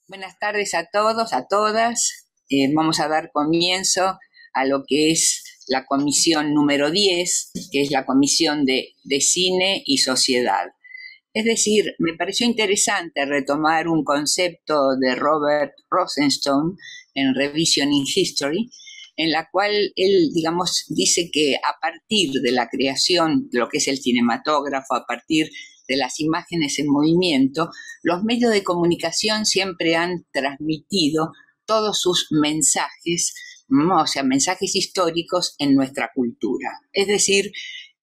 Buenas tardes a todos, a todas. Vamos a dar comienzo a lo que es la comisión número 10, que es la comisión de cine y sociedad. Es decir, me pareció interesante retomar un concepto de Robert Rosenstone en Revisioning History, en la cual él, digamos, dice que a partir de la creación de lo que es el cinematógrafo, a partir de las imágenes en movimiento, los medios de comunicación siempre han transmitido todos sus mensajes, o sea, mensajes históricos en nuestra cultura. Es decir,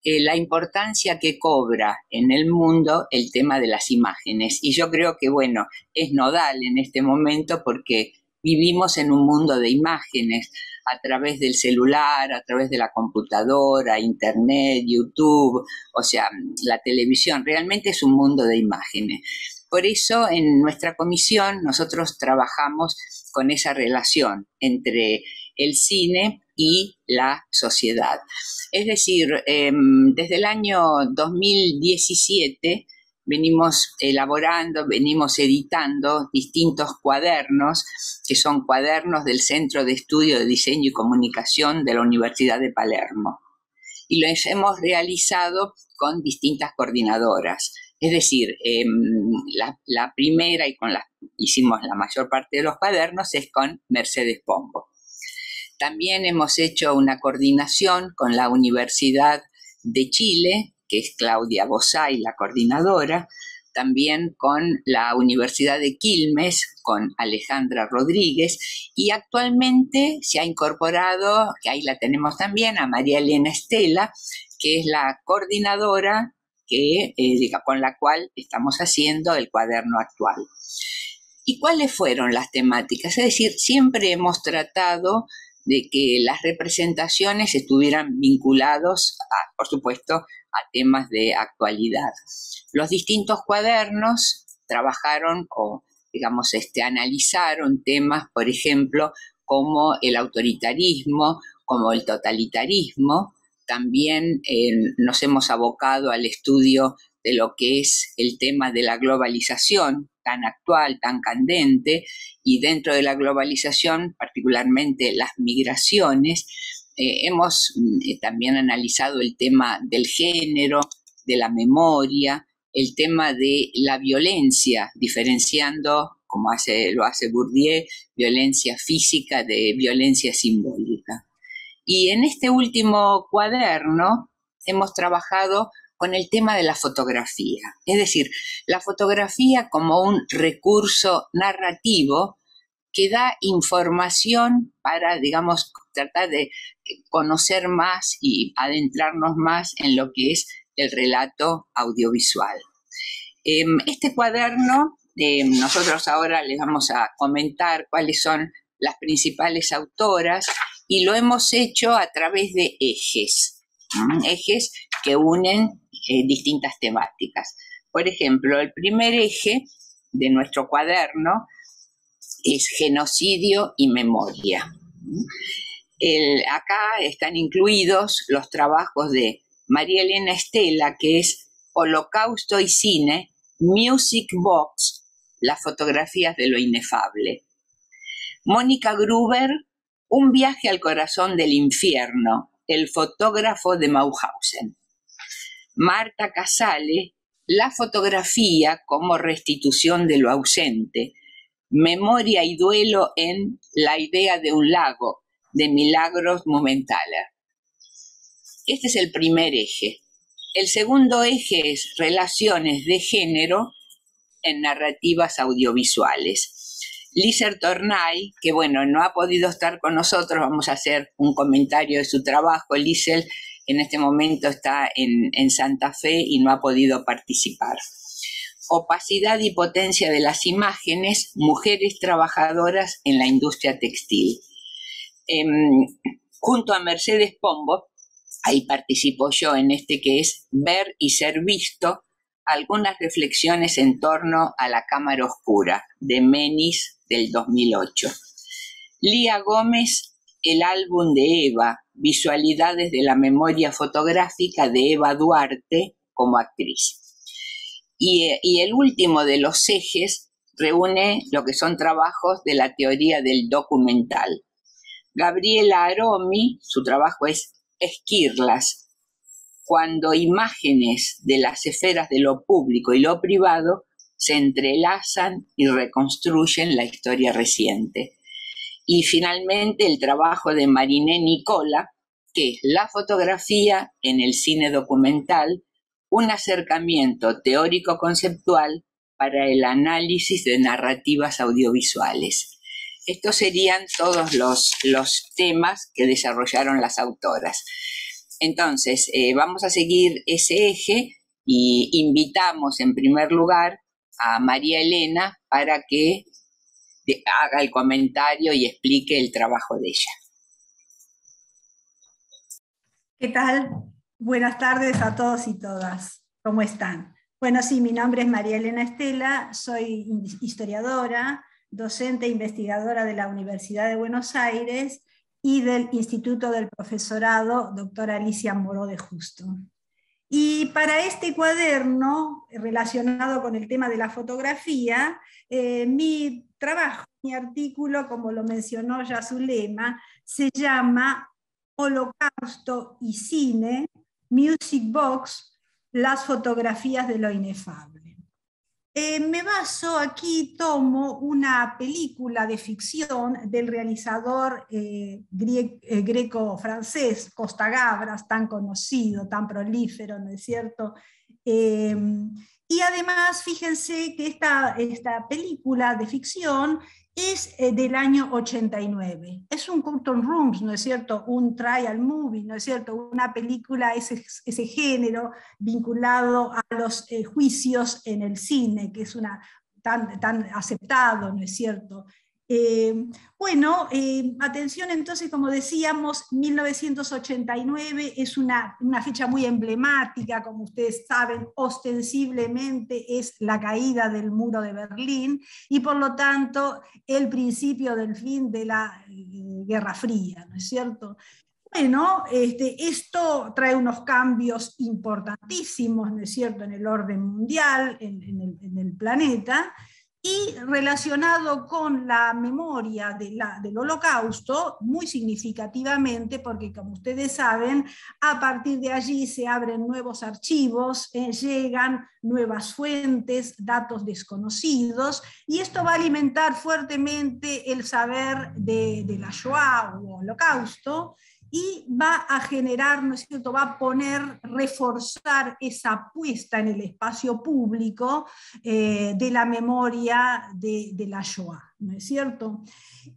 la importancia que cobra en el mundo el tema de las imágenes. Y yo creo que, bueno, es nodal en este momento porque vivimos en un mundo de imágenes a través del celular, a través de la computadora, internet, YouTube, o sea, la televisión. Realmente es un mundo de imágenes. Por eso en nuestra comisión nosotros trabajamos con esa relación entre el cine y la sociedad. Es decir, desde el año 2017 venimos elaborando, venimos editando distintos cuadernos, que son cuadernos del Centro de Estudio de Diseño y Comunicación de la Universidad de Palermo. Y los hemos realizado con distintas coordinadoras. Es decir, la primera y con la hicimos la mayor parte de los cuadernos es con Mercedes Pombo. También hemos hecho una coordinación con la Universidad de Chile, que es Claudia Bosay, la coordinadora, también con la Universidad de Quilmes, con Alejandra Rodríguez, y actualmente se ha incorporado, que ahí la tenemos también, a María Elena Estela, que es la coordinadora con la cual estamos haciendo el cuaderno actual. ¿Y cuáles fueron las temáticas? Es decir, siempre hemos tratado de que las representaciones estuvieran vinculados, por supuesto, a temas de actualidad. Los distintos cuadernos trabajaron o, digamos, analizaron temas, por ejemplo, como el autoritarismo, como el totalitarismo. También nos hemos abocado al estudio de lo que es el tema de la globalización, tan actual, tan candente, y dentro de la globalización, particularmente las migraciones. Hemos también analizado el tema del género, de la memoria, el tema de la violencia, diferenciando, como lo hace Bourdieu, violencia física de violencia simbólica. Y en este último cuaderno hemos trabajado con el tema de la fotografía, es decir, la fotografía como un recurso narrativo que da información para, digamos, tratar de conocer más y adentrarnos más en lo que es el relato audiovisual. Este cuaderno, nosotros ahora les vamos a comentar cuáles son las principales autoras y lo hemos hecho a través de ejes que unen distintas temáticas. Por ejemplo, el primer eje de nuestro cuaderno es genocidio y memoria. Acá están incluidos los trabajos de María Elena Estela, que es Holocausto y Cine, Music Box, las fotografías de lo inefable. Mónica Gruber, Un viaje al corazón del infierno, el fotógrafo de Mauthausen. Marta Casale, La fotografía como restitución de lo ausente, Memoria y duelo en La idea de un lago, de Milagros Mumenthaler. Este es el primer eje. El segundo eje es relaciones de género en narrativas audiovisuales. Lizer Tornay, que bueno, no ha podido estar con nosotros, vamos a hacer un comentario de su trabajo. Lizer en este momento está en Santa Fe y no ha podido participar. Opacidad y potencia de las imágenes, mujeres trabajadoras en la industria textil. Junto a Mercedes Pombo, ahí participo yo en este que es Ver y ser visto, algunas reflexiones en torno a la cámara oscura, de Menis del 2008. Lía Gómez, El álbum de Eva, visualidades de la memoria fotográfica de Eva Duarte como actriz. Y el último de los ejes reúne lo que son trabajos de la teoría del documental. Gabriela Aromi, su trabajo es Esquirlas, cuando imágenes de las esferas de lo público y lo privado se entrelazan y reconstruyen la historia reciente. Y finalmente el trabajo de Mariné Nicola, que es la fotografía en el cine documental, un acercamiento teórico-conceptual para el análisis de narrativas audiovisuales. Estos serían todos los temas que desarrollaron las autoras. Entonces, vamos a seguir ese eje y invitamos en primer lugar a María Elena para que haga el comentario y explique el trabajo de ella. ¿Qué tal? Buenas tardes a todos y todas. ¿Cómo están? Bueno, sí, mi nombre es María Elena Estela, soy historiadora, docente e investigadora de la Universidad de Buenos Aires y del Instituto del Profesorado Doctora Alicia Moró de Justo. Y para este cuaderno, relacionado con el tema de la fotografía, mi trabajo, mi artículo, como lo mencionó ya Zulema, se llama Holocausto y Cine, Music Box, las fotografías de lo inefable. Me baso aquí, tomo una película de ficción del realizador greco-francés, Costa Gavras, tan conocido, tan prolífero, ¿no es cierto? Y además, fíjense que esta película de ficción es del año 89. Es un curtain rooms, ¿no es cierto? Un trial movie, ¿no es cierto? Una película, ese género vinculado a los juicios en el cine, que es tan aceptado, ¿no es cierto? Atención entonces, como decíamos, 1989 es una fecha muy emblemática, como ustedes saben, ostensiblemente es la caída del muro de Berlín y por lo tanto el principio del fin de la Guerra Fría, ¿no es cierto? Bueno, esto trae unos cambios importantísimos, ¿no es cierto?, en el orden mundial, en el planeta, y relacionado con la memoria del Holocausto, muy significativamente, porque como ustedes saben, a partir de allí se abren nuevos archivos, llegan nuevas fuentes, datos desconocidos, y esto va a alimentar fuertemente el saber de la Shoah o Holocausto, y va a generar, ¿no es cierto?, va a reforzar esa apuesta en el espacio público de la memoria de la Shoah, ¿no es cierto?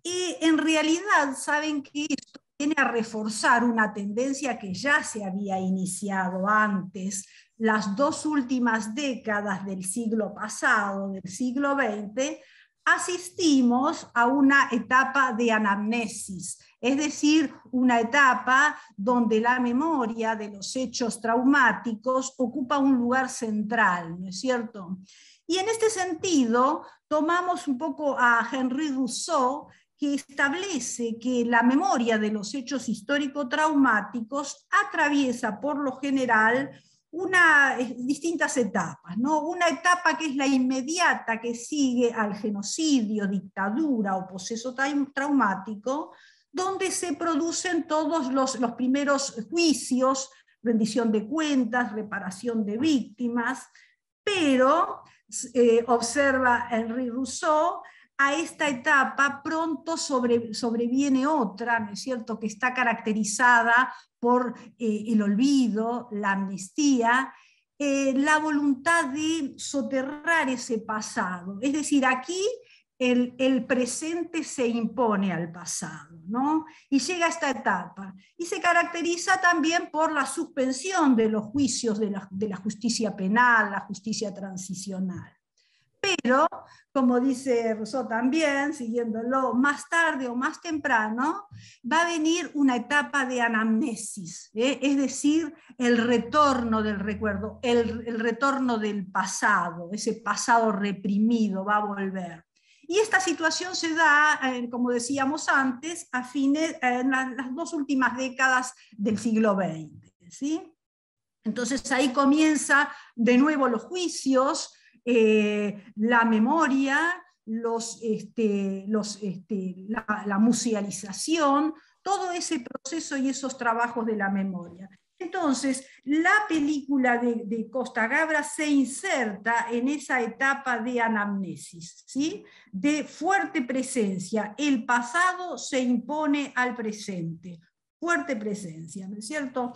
Y en realidad, saben que esto viene a reforzar una tendencia que ya se había iniciado antes, las dos últimas décadas del siglo pasado, del siglo XX, asistimos a una etapa de anamnesis, es decir, una etapa donde la memoria de los hechos traumáticos ocupa un lugar central, ¿no es cierto? Y en este sentido, tomamos un poco a Henri Rousseau, que establece que la memoria de los hechos histórico-traumáticos atraviesa por lo general distintas etapas, ¿no? Una etapa que es la inmediata, que sigue al genocidio, dictadura o proceso traumático, donde se producen todos los primeros juicios, rendición de cuentas, reparación de víctimas, pero, observa Henri Rousseau, a esta etapa pronto sobreviene otra, ¿no es cierto?, que está caracterizada por el olvido, la amnistía, la voluntad de soterrar ese pasado. Es decir, aquí el presente se impone al pasado, ¿no? Y llega a esta etapa. Y se caracteriza también por la suspensión de los juicios de la justicia penal, la justicia transicional. Pero, como dice Rousseau también, siguiéndolo, más tarde o más temprano, va a venir una etapa de anamnesis, es decir, el retorno del recuerdo, el retorno del pasado, ese pasado reprimido va a volver. Y esta situación se da, como decíamos antes, en las dos últimas décadas del siglo XX, ¿sí? Entonces ahí comienza de nuevo los juicios, la memoria, la musealización, todo ese proceso y esos trabajos de la memoria. Entonces, la película de Costa Gabra se inserta en esa etapa de anamnesis, ¿sí? De fuerte presencia. El pasado se impone al presente. Fuerte presencia, ¿no es cierto?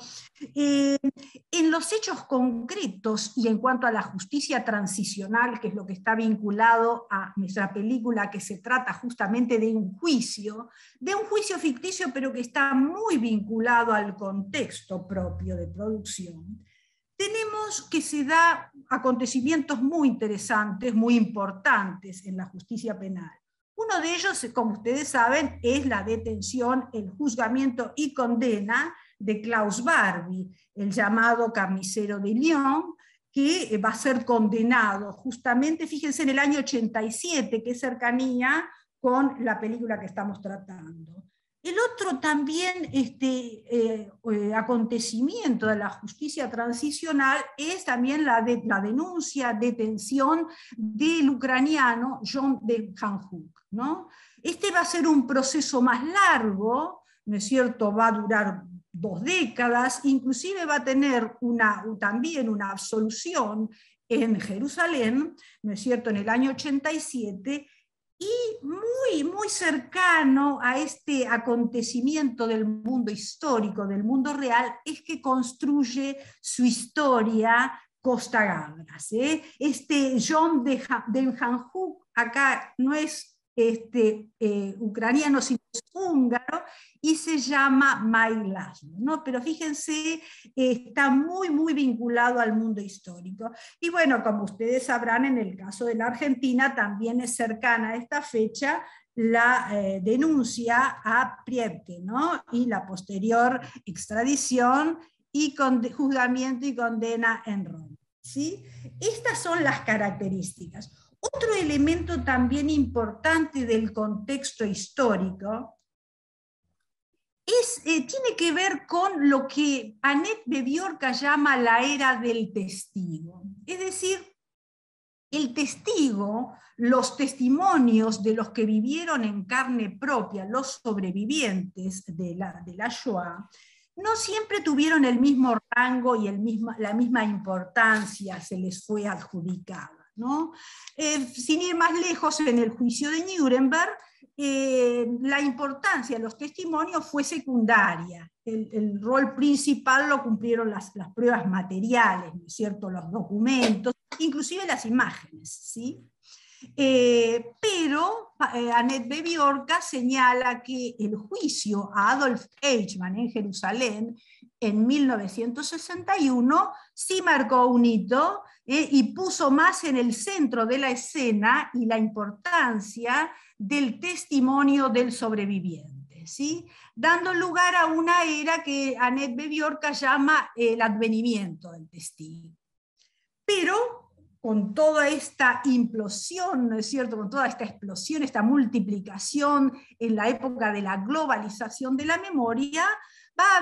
En los hechos concretos y en cuanto a la justicia transicional, que es lo que está vinculado a nuestra película, que se trata justamente de un juicio ficticio, pero que está muy vinculado al contexto propio de producción, tenemos que se da acontecimientos muy interesantes, muy importantes en la justicia penal. Uno de ellos, como ustedes saben, es la detención, el juzgamiento y condena de Klaus Barbie, el llamado carnicero de Lyon, que va a ser condenado justamente, fíjense, en el año 87, que es cercanía con la película que estamos tratando. El otro también acontecimiento de la justicia transicional es también la denuncia, detención del ucraniano John Demjanjuk, ¿no? Este va a ser un proceso más largo, ¿no es cierto? Va a durar 2 décadas, inclusive va a tener también una absolución en Jerusalén, ¿no es cierto?, en el año 87, y muy, muy cercano a este acontecimiento del mundo histórico, del mundo real, es que construye su historia Costa Gabras. Este John Demjanjuk acá no es ucraniano, sino es húngaro, y se llama May Laszlo, ¿no? Pero fíjense, está muy, muy vinculado al mundo histórico. Y bueno, como ustedes sabrán, en el caso de la Argentina también es cercana a esta fecha la denuncia a Priebke, ¿no? Y la posterior extradición y juzgamiento y condena en Roma, ¿sí? Estas son las características. Otro elemento también importante del contexto histórico tiene que ver con lo que Annette Beviorca llama la era del testigo. Es decir, el testigo, los testimonios de los que vivieron en carne propia, los sobrevivientes de la Shoah, no siempre tuvieron el mismo rango y la misma importancia se les fue adjudicada, ¿no? Sin ir más lejos, en el juicio de Nuremberg, la importancia de los testimonios fue secundaria. El rol principal lo cumplieron las pruebas materiales, ¿no es cierto?, los documentos, inclusive las imágenes, ¿sí? Pero Annette Beviorca señala que el juicio a Adolf Eichmann en Jerusalén en 1961 sí marcó un hito y puso más en el centro de la escena y la importancia del testimonio del sobreviviente, ¿sí? Dando lugar a una era que Annette Beviorca llama el advenimiento del testigo. Pero con toda esta implosión, ¿no es cierto?, con toda esta explosión, esta multiplicación en la época de la globalización de la memoria, va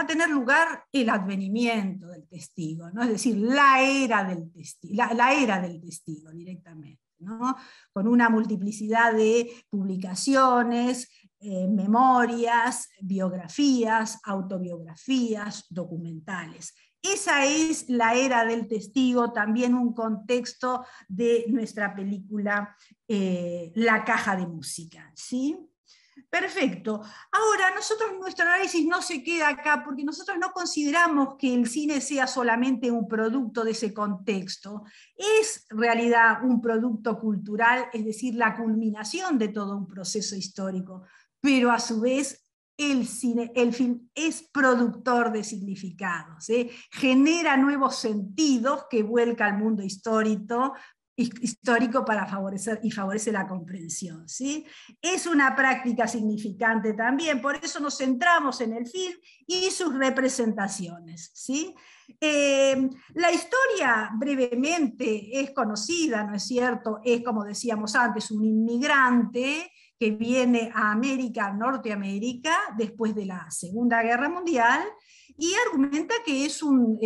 a tener lugar el advenimiento del testigo, ¿no? Es decir, la era del testigo directamente, ¿no? Con una multiplicidad de publicaciones, memorias, biografías, autobiografías, documentales. Esa es la era del testigo, también un contexto de nuestra película La caja de música, ¿sí? Perfecto. Ahora, nuestro análisis no se queda acá, porque nosotros no consideramos que el cine sea solamente un producto de ese contexto. Es en realidad un producto cultural, es decir, la culminación de todo un proceso histórico, pero a su vez el film es productor de significados, genera nuevos sentidos que vuelca al mundo histórico para favorece la comprensión, ¿sí? Es una práctica significante también, por eso nos centramos en el film y sus representaciones, ¿sí? La historia brevemente es conocida, ¿no es cierto? Es, como decíamos antes, un inmigrante que viene a Norteamérica, después de la Segunda Guerra Mundial, y argumenta que es un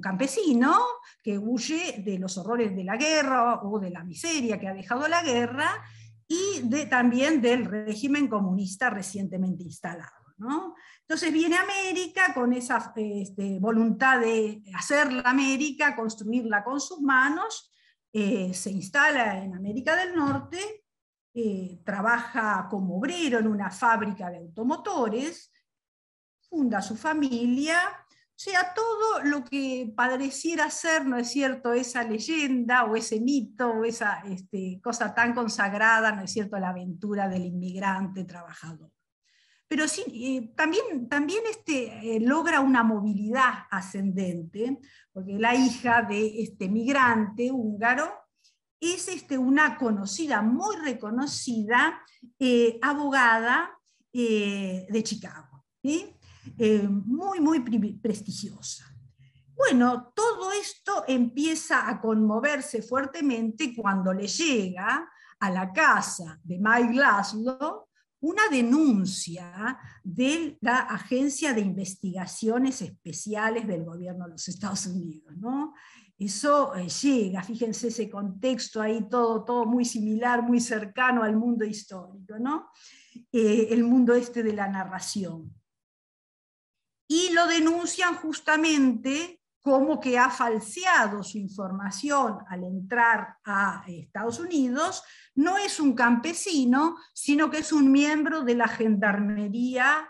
campesino que huye de los horrores de la guerra o de la miseria que ha dejado la guerra, y también del régimen comunista recientemente instalado, ¿no? Entonces viene a América con esa voluntad de hacer la América, construirla con sus manos, se instala en América del Norte, trabaja como obrero en una fábrica de automotores, funda su familia, o sea, todo lo que pareciera ser, ¿no es cierto?, esa leyenda o ese mito o esa cosa tan consagrada, ¿no es cierto?, la aventura del inmigrante trabajador. Pero sí, también logra una movilidad ascendente, porque la hija de este migrante húngaro es una conocida, muy reconocida abogada de Chicago, ¿sí? Muy, muy prestigiosa. Bueno, todo esto empieza a conmoverse fuertemente cuando le llega a la casa de Mike Laszlo una denuncia de la Agencia de Investigaciones Especiales del Gobierno de los Estados Unidos, ¿no? Eso llega, fíjense ese contexto ahí, todo muy similar, muy cercano al mundo histórico, ¿no? El mundo de la narración. Y lo denuncian justamente como que ha falseado su información al entrar a Estados Unidos. No es un campesino, sino que es un miembro de la gendarmería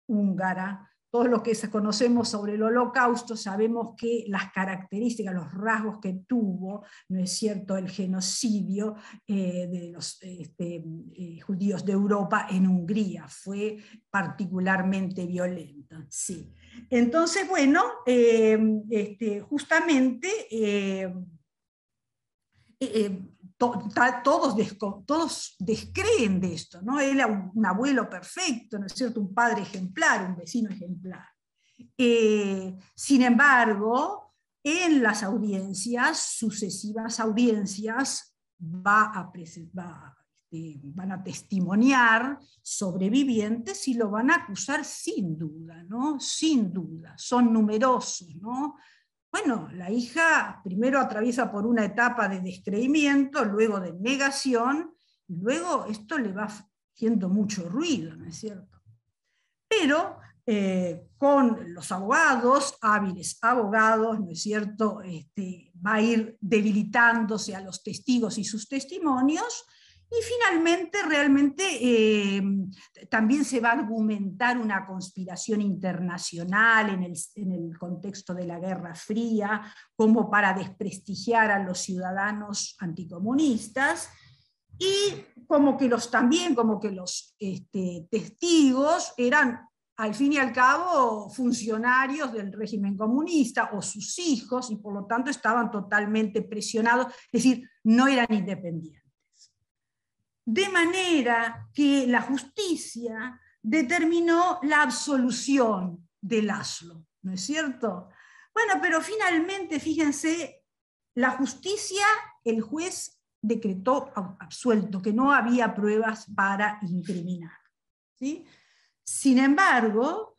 húngara. Todos los que conocemos sobre el Holocausto sabemos que las características, los rasgos que tuvo, ¿no es cierto?, el genocidio de los judíos de Europa en Hungría fue particularmente violento. Sí. Entonces, bueno, justamente todos descreen de esto, ¿no? Él era un abuelo perfecto, ¿no es cierto?, un padre ejemplar, un vecino ejemplar. Sin embargo, en las audiencias, sucesivas audiencias, van a testimoniar sobrevivientes y lo van a acusar sin duda, ¿no? Sin duda, son numerosos, ¿no? Bueno, la hija primero atraviesa por una etapa de descreimiento, luego de negación, y luego esto le va haciendo mucho ruido, ¿no es cierto? Pero con los abogados, hábiles abogados, ¿no es cierto?, va a ir debilitándose a los testigos y sus testimonios, y finalmente realmente también se va a argumentar una conspiración internacional en el contexto de la Guerra Fría, como para desprestigiar a los ciudadanos anticomunistas, y como que los testigos eran al fin y al cabo funcionarios del régimen comunista o sus hijos, y por lo tanto estaban totalmente presionados, es decir, no eran independientes. De manera que la justicia determinó la absolución de Laszlo, ¿no es cierto? Bueno, pero finalmente, fíjense, la justicia, el juez decretó absuelto, que no había pruebas para incriminar, ¿sí? Sin embargo,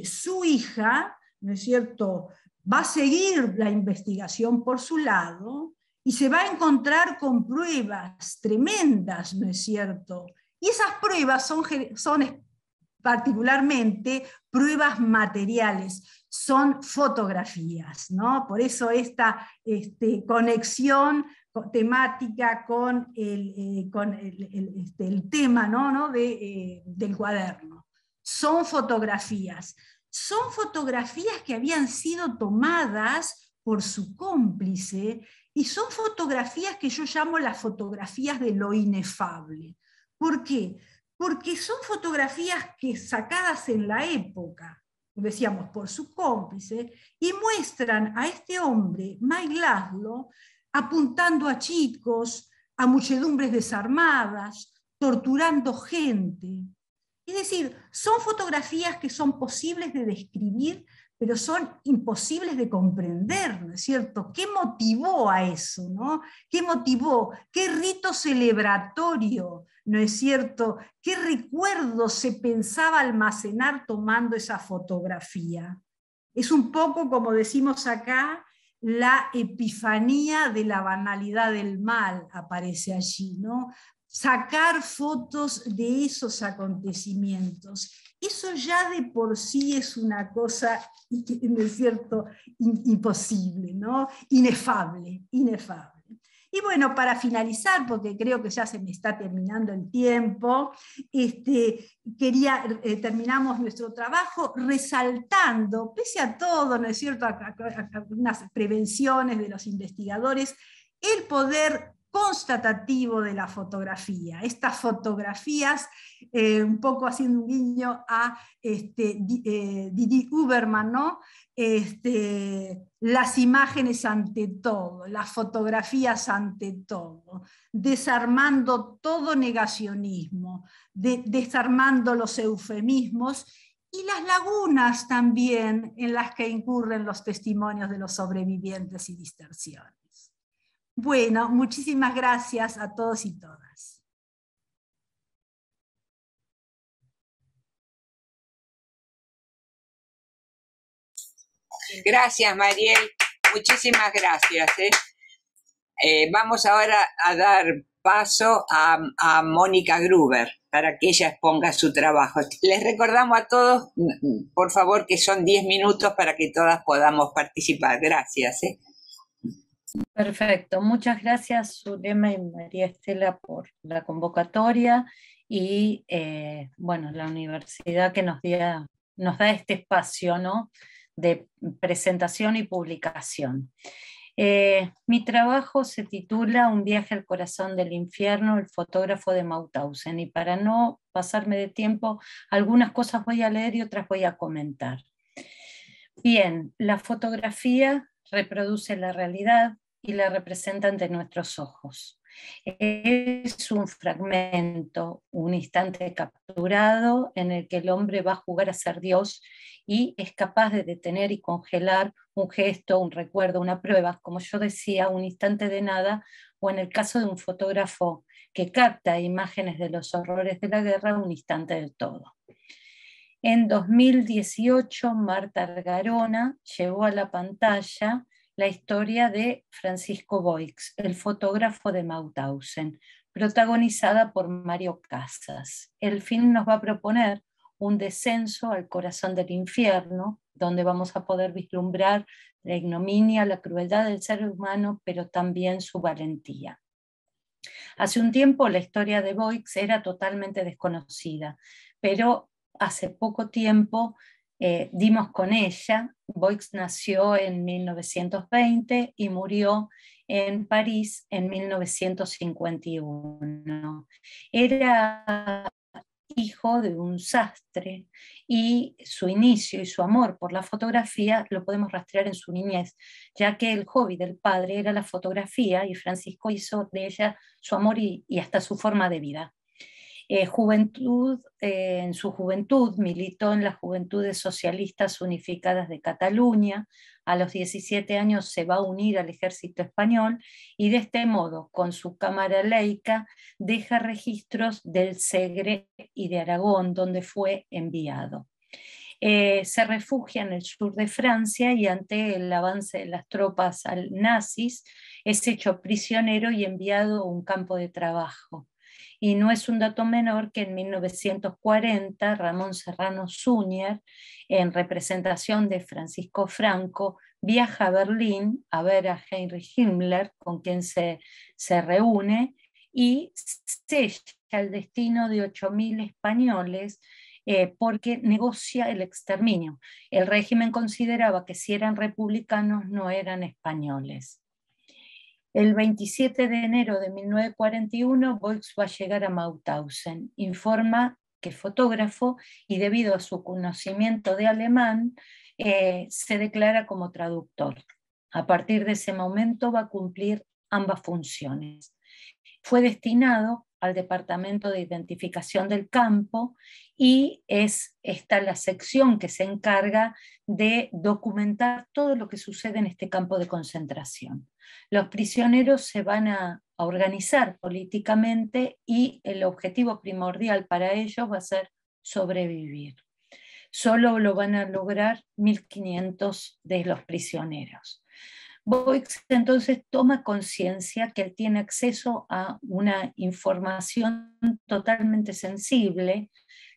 su hija, ¿no es cierto?, va a seguir la investigación por su lado y se va a encontrar con pruebas tremendas, ¿no es cierto? Y esas pruebas son particularmente pruebas materiales, son fotografías, ¿no? Por eso esta conexión temática con el tema, ¿no? del cuaderno. Son fotografías que habían sido tomadas por su cómplice, y son fotografías que yo llamo las fotografías de lo inefable. ¿Por qué? Porque son fotografías que sacadas en la época, decíamos, por su cómplice, y muestran a este hombre, Mike Laszlo, apuntando a chicos, a muchedumbres desarmadas, torturando gente. Es decir, son fotografías que son posibles de describir pero son imposibles de comprender, ¿no es cierto? ¿Qué motivó a eso, ¿no? ¿Qué motivó? ¿Qué rito celebratorio, ¿no es cierto? ¿Qué recuerdos se pensaba almacenar tomando esa fotografía? Es un poco, como decimos acá, la epifanía de la banalidad del mal aparece allí, ¿no? Sacar fotos de esos acontecimientos. Eso ya de por sí es una cosa, ¿no es cierto?, imposible, ¿no? Inefable, inefable. Y bueno, para finalizar, porque creo que ya se me está terminando el tiempo, terminamos nuestro trabajo resaltando, pese a todo, ¿no es cierto?, a unas prevenciones de los investigadores, el poder constatativo de la fotografía. Estas fotografías, un poco haciendo un guiño a Didi Huberman, ¿no? Las imágenes ante todo, las fotografías ante todo, desarmando todo negacionismo, desarmando los eufemismos y las lagunas también en las que incurren los testimonios de los sobrevivientes y distorsiones. Bueno, muchísimas gracias a todos y todas. Gracias, Mariel. Muchísimas gracias. Vamos ahora a dar paso a Mónica Gruber para que ella exponga su trabajo. Les recordamos a todos, por favor, que son 10 minutos para que todas podamos participar. Gracias. Perfecto. Muchas gracias, Zulema y María Estela, por la convocatoria y bueno, la universidad que nos da este espacio, ¿no?, de presentación y publicación. Mi trabajo se titula Un viaje al corazón del infierno, el fotógrafo de Mauthausen, y para no pasarme de tiempo, algunas cosas voy a leer y otras voy a comentar. Bien, la fotografía reproduce la realidad y la representa ante nuestros ojos. Es un fragmento, un instante capturado en el que el hombre va a jugar a ser Dios y es capaz de detener y congelar un gesto, un recuerdo, una prueba, como yo decía, un instante de nada, o en el caso de un fotógrafo que capta imágenes de los horrores de la guerra, un instante del todo. En 2018, Marta Argarona llevó a la pantalla la historia de Francisco Boix, el fotógrafo de Mauthausen, protagonizada por Mario Casas. El film nos va a proponer un descenso al corazón del infierno, donde vamos a poder vislumbrar la ignominia, la crueldad del ser humano, pero también su valentía. Hace un tiempo la historia de Boix era totalmente desconocida, pero hace poco tiempo dimos con ella. Boix nació en 1920 y murió en París en 1951. Era hijo de un sastre y su inicio y su amor por la fotografía lo podemos rastrear en su niñez, ya que el hobby del padre era la fotografía y Francisco hizo de ella su amor y hasta su forma de vida. En su juventud militó en las Juventudes Socialistas Unificadas de Cataluña. A los 17 años se va a unir al ejército español y de este modo, con su cámara Leica, deja registros del Segre y de Aragón, donde fue enviado. Se refugia en el sur de Francia y ante el avance de las tropas nazis es hecho prisionero y enviado a un campo de trabajo. Y no es un dato menor que en 1940 Ramón Serrano Suñer, en representación de Francisco Franco, viaja a Berlín a ver a Heinrich Himmler, con quien se reúne, y sella el destino de 8.000 españoles porque negocia el exterminio. El régimen consideraba que si eran republicanos no eran españoles. El 27 de enero de 1941, Boix va a llegar a Mauthausen. Informa que es fotógrafo y debido a su conocimiento de alemán, se declara como traductor. A partir de ese momento va a cumplir ambas funciones. Fue destinado al Departamento de Identificación del Campo y es esta la sección que se encarga de documentar todo lo que sucede en este campo de concentración. Los prisioneros se van a organizar políticamente y el objetivo primordial para ellos va a ser sobrevivir. Solo lo van a lograr 1.500 de los prisioneros. Boix entonces toma conciencia que él tiene acceso a una información totalmente sensible,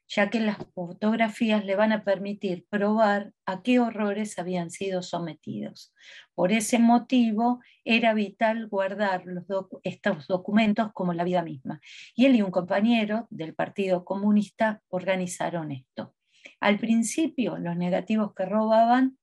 ya que las fotografías le van a permitir probar a qué horrores habían sido sometidos. Por ese motivo era vital guardar estos documentos como la vida misma. Y él y un compañero del Partido Comunista organizaron esto. Al principio, los negativos que robaban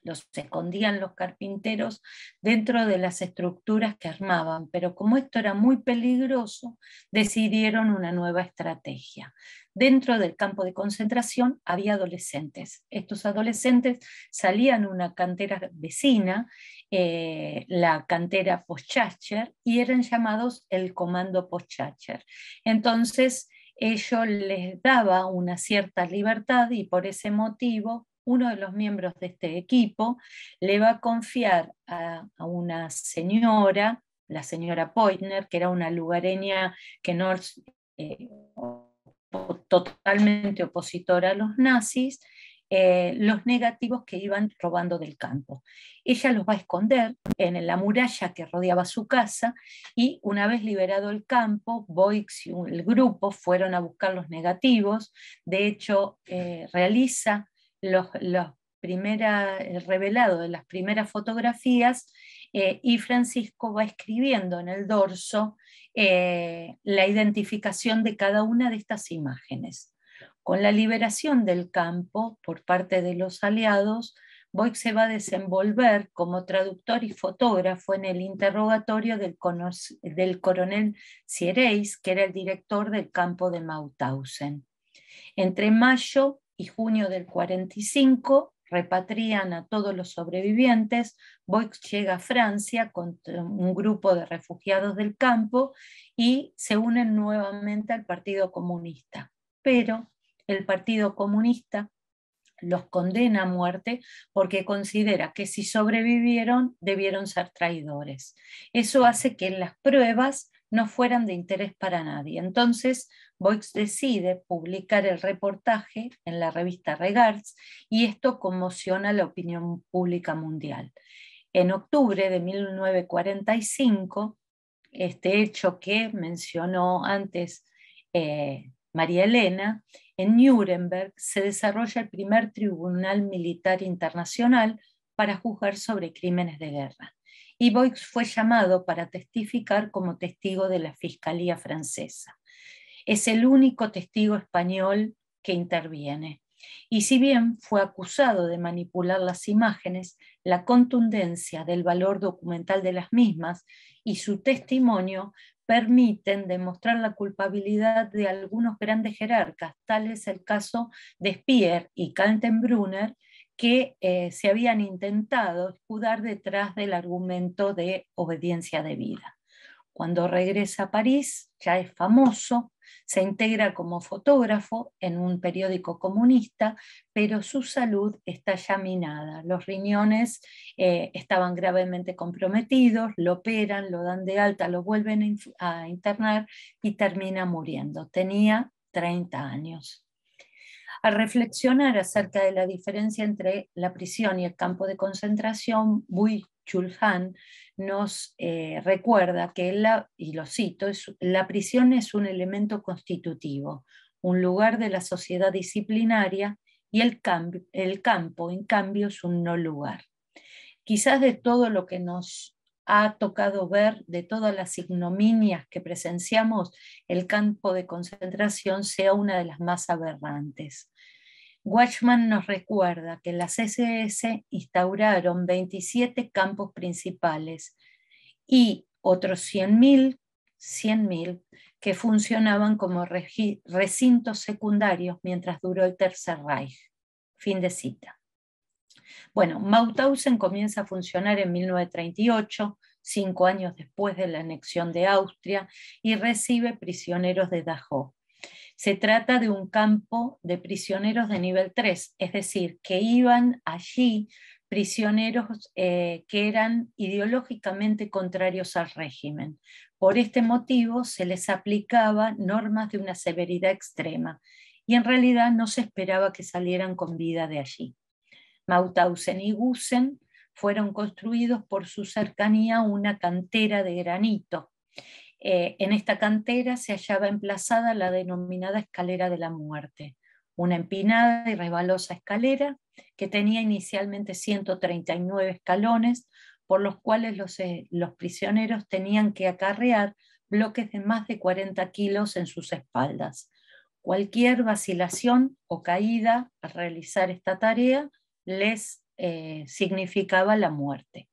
los escondían los carpinteros dentro de las estructuras que armaban, pero como esto era muy peligroso, decidieron una nueva estrategia. Dentro del campo de concentración había adolescentes. Estos adolescentes salían a una cantera vecina, la cantera Poschacher, y eran llamados el comando Poschacher. Entonces, ello les daba una cierta libertad y por ese motivo uno de los miembros de este equipo le va a confiar a una señora, la señora Poitner, que era una lugareña que no totalmente opositora a los nazis, los negativos que iban robando del campo. Ella los va a esconder en la muralla que rodeaba su casa y una vez liberado el campo, Boix y el grupo fueron a buscar los negativos. De hecho, realiza el revelado de las primeras fotografías y Francisco va escribiendo en el dorso la identificación de cada una de estas imágenes. Con la liberación del campo por parte de los aliados, Boix se va a desenvolver como traductor y fotógrafo en el interrogatorio del coronel Siereis, que era el director del campo de Mauthausen. Entre mayo y junio del 45 repatrian a todos los sobrevivientes. Boix llega a Francia con un grupo de refugiados del campo y se unen nuevamente al Partido Comunista. Pero el Partido Comunista los condena a muerte porque considera que si sobrevivieron debieron ser traidores. Eso hace que las pruebas no fueran de interés para nadie. Entonces, Boix decide publicar el reportaje en la revista Regards y esto conmociona la opinión pública mundial. En octubre de 1945, este hecho que mencionó antes María Elena, en Nuremberg se desarrolla el primer tribunal militar internacional para juzgar sobre crímenes de guerra. Y Boix fue llamado para testificar como testigo de la Fiscalía francesa. Es el único testigo español que interviene. Y si bien fue acusado de manipular las imágenes, la contundencia del valor documental de las mismas y su testimonio permiten demostrar la culpabilidad de algunos grandes jerarcas, tal es el caso de Speer y Kaltenbrunner, que se habían intentado escudar detrás del argumento de obediencia debida. Cuando regresa a París, ya es famoso, se integra como fotógrafo en un periódico comunista, pero su salud está ya minada. Los riñones estaban gravemente comprometidos, lo operan, lo dan de alta, lo vuelven a internar y termina muriendo. Tenía 30 años. Al reflexionar acerca de la diferencia entre la prisión y el campo de concentración, Buy-Chul Han nos recuerda que, y lo cito, la prisión es un elemento constitutivo, un lugar de la sociedad disciplinaria, y el campo, en cambio, es un no lugar. Quizás de todo lo que nos ha tocado ver, de todas las ignominias que presenciamos, el campo de concentración sea una de las más aberrantes. Watchman nos recuerda que las SS instauraron 27 campos principales y otros 100.000 que funcionaban como recintos secundarios mientras duró el Tercer Reich. Fin de cita. Bueno, Mauthausen comienza a funcionar en 1938, 5 años después de la anexión de Austria, y recibe prisioneros de Dachau. Se trata de un campo de prisioneros de nivel 3, es decir, que iban allí prisioneros que eran ideológicamente contrarios al régimen. Por este motivo se les aplicaba normas de una severidad extrema y en realidad no se esperaba que salieran con vida de allí. Mauthausen y Gusen fueron construidos por su cercanía a una cantera de granito. En esta cantera se hallaba emplazada la denominada escalera de la muerte, una empinada y resbalosa escalera que tenía inicialmente 139 escalones, por los cuales los prisioneros tenían que acarrear bloques de más de 40 kilos en sus espaldas. Cualquier vacilación o caída al realizar esta tarea les significaba la muerte.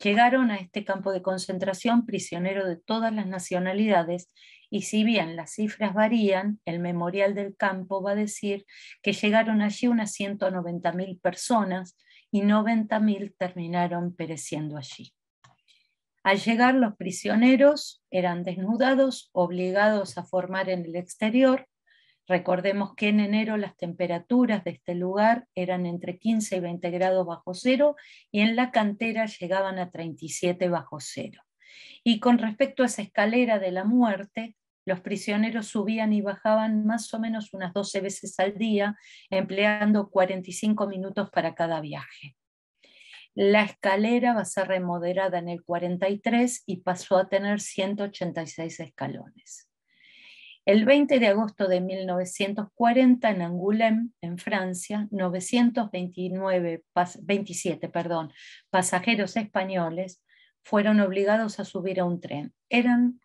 Llegaron a este campo de concentración prisioneros de todas las nacionalidades y si bien las cifras varían, el memorial del campo va a decir que llegaron allí unas 190.000 personas y 90.000 terminaron pereciendo allí. Al llegar los prisioneros eran desnudados, obligados a formar en el exterior. Recordemos que en enero las temperaturas de este lugar eran entre 15 y 20 grados bajo cero y en la cantera llegaban a 37 bajo cero. Y con respecto a esa escalera de la muerte, los prisioneros subían y bajaban más o menos unas 12 veces al día, empleando 45 minutos para cada viaje. La escalera va a ser remodelada en el 43 y pasó a tener 186 escalones. El 20 de agosto de 1940, en Angoulême, en Francia, 927 pasajeros españoles fueron obligados a subir a un tren. Eran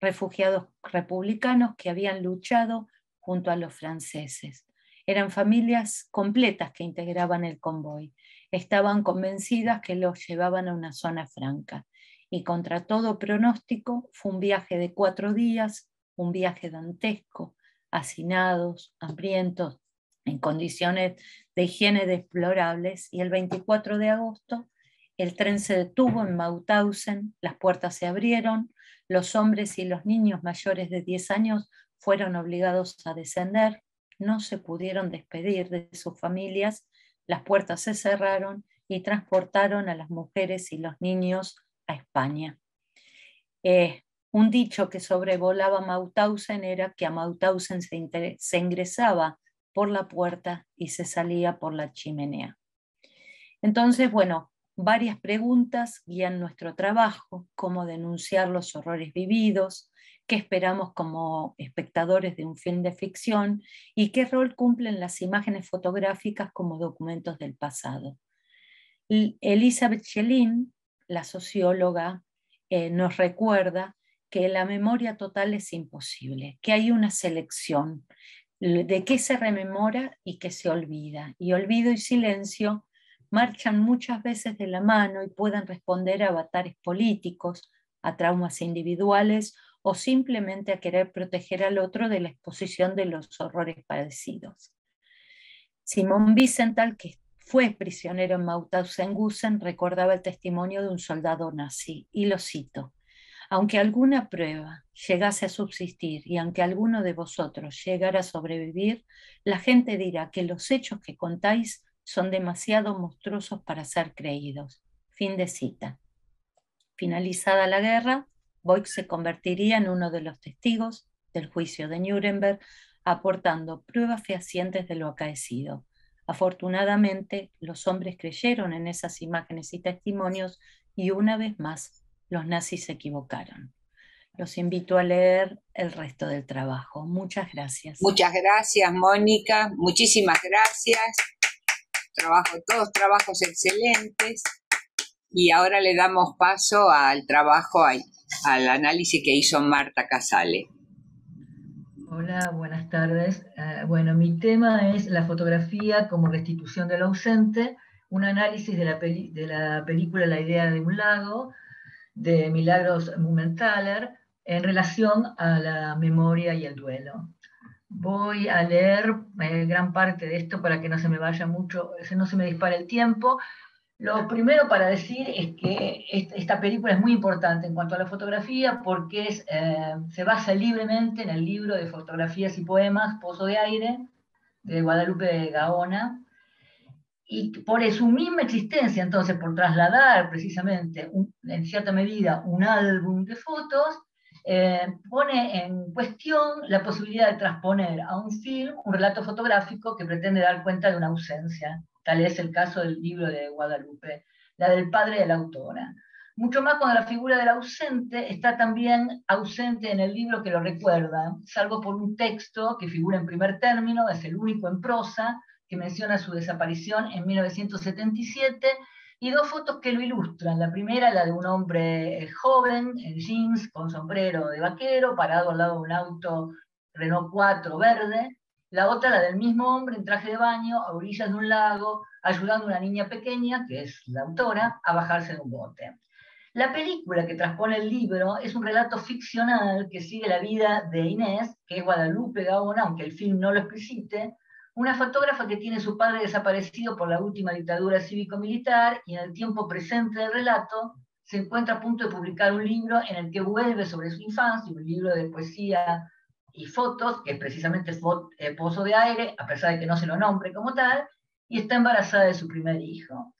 refugiados republicanos que habían luchado junto a los franceses. Eran familias completas que integraban el convoy. Estaban convencidas que los llevaban a una zona franca. Y contra todo pronóstico, fue un viaje de 4 días, un viaje dantesco, hacinados, hambrientos, en condiciones de higiene deplorables, y el 24 de agosto el tren se detuvo en Mauthausen, las puertas se abrieron, los hombres y los niños mayores de 10 años fueron obligados a descender, no se pudieron despedir de sus familias, las puertas se cerraron y transportaron a las mujeres y los niños a España. Un dicho que sobrevolaba Mauthausen era que a Mauthausen se ingresaba por la puerta y se salía por la chimenea. Entonces, bueno, varias preguntas guían nuestro trabajo: cómo denunciar los horrores vividos, qué esperamos como espectadores de un film de ficción y qué rol cumplen las imágenes fotográficas como documentos del pasado. Elizabeth Schelin, la socióloga, nos recuerda que la memoria total es imposible, que hay una selección de qué se rememora y qué se olvida. Y olvido y silencio marchan muchas veces de la mano y pueden responder a avatares políticos, a traumas individuales o simplemente a querer proteger al otro de la exposición de los horrores padecidos. Simón Wiesenthal, que fue prisionero en Mauthausen-Gusen, recordaba el testimonio de un soldado nazi, y lo cito: aunque alguna prueba llegase a subsistir y aunque alguno de vosotros llegara a sobrevivir, la gente dirá que los hechos que contáis son demasiado monstruosos para ser creídos. Fin de cita. Finalizada la guerra, Voigt se convertiría en uno de los testigos del juicio de Nuremberg, aportando pruebas fehacientes de lo acaecido. Afortunadamente, los hombres creyeron en esas imágenes y testimonios y una vez más, los nazis se equivocaron. Los invito a leer el resto del trabajo. Muchas gracias. Muchas gracias, Mónica. Muchísimas gracias. Todos trabajos excelentes. Y ahora le damos paso al trabajo, al análisis que hizo Marta Casale. Hola, buenas tardes. Bueno, mi tema es la fotografía como restitución del ausente, un análisis de la película La idea de un lago, de Milagros Mumenthaler, en relación a la memoria y el duelo. Voy a leer gran parte de esto para que no se me vaya mucho, no se me dispare el tiempo. Lo primero para decir es que esta película es muy importante en cuanto a la fotografía porque se basa libremente en el libro de fotografías y poemas Pozo de Aire, de Guadalupe Gaona, y por su misma existencia, entonces, por trasladar precisamente, en cierta medida, un álbum de fotos, pone en cuestión la posibilidad de transponer a un film un relato fotográfico que pretende dar cuenta de una ausencia. Tal es el caso del libro de Guadalupe, la del padre de la autora. Mucho más cuando la figura del ausente está también ausente en el libro que lo recuerda, salvo por un texto que figura en primer término, es el único en prosa, que menciona su desaparición en 1977, y dos fotos que lo ilustran. La primera, la de un hombre joven, en jeans, con sombrero de vaquero, parado al lado de un auto Renault 4 verde. La otra, la del mismo hombre en traje de baño, a orillas de un lago, ayudando a una niña pequeña, que es la autora, a bajarse de un bote. La película que transpone el libro es un relato ficcional que sigue la vida de Inés, que es Guadalupe Gaona, aunque el film no lo explicite, una fotógrafa que tiene su padre desaparecido por la última dictadura cívico-militar y en el tiempo presente del relato se encuentra a punto de publicar un libro en el que vuelve sobre su infancia, un libro de poesía y fotos, que es precisamente Pozo de Aire, a pesar de que no se lo nombre como tal, y está embarazada de su primer hijo.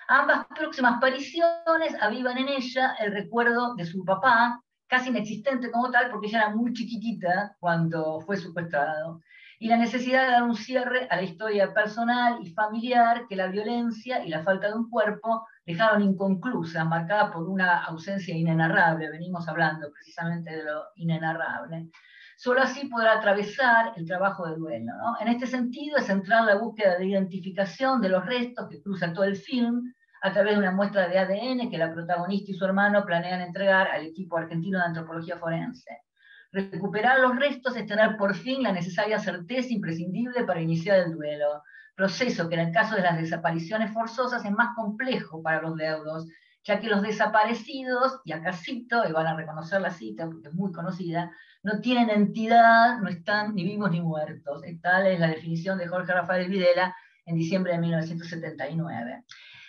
Ambas próximas apariciones avivan en ella el recuerdo de su papá, casi inexistente como tal, porque ella era muy chiquitita cuando fue secuestrado, y la necesidad de dar un cierre a la historia personal y familiar que la violencia y la falta de un cuerpo dejaron inconclusa, marcada por una ausencia inenarrable. Venimos hablando precisamente de lo inenarrable. Solo así podrá atravesar el trabajo de duelo, ¿no? En este sentido es central la búsqueda de identificación de los restos que cruzan todo el film a través de una muestra de ADN que la protagonista y su hermano planean entregar al equipo argentino de antropología forense. Recuperar los restos es tener por fin la necesaria certeza imprescindible para iniciar el duelo, proceso que en el caso de las desapariciones forzosas es más complejo para los deudos, ya que los desaparecidos, y acá cito, y van a reconocer la cita porque es muy conocida, no tienen entidad, no están ni vivos ni muertos. Tal es la definición de Jorge Rafael Videla en diciembre de 1979.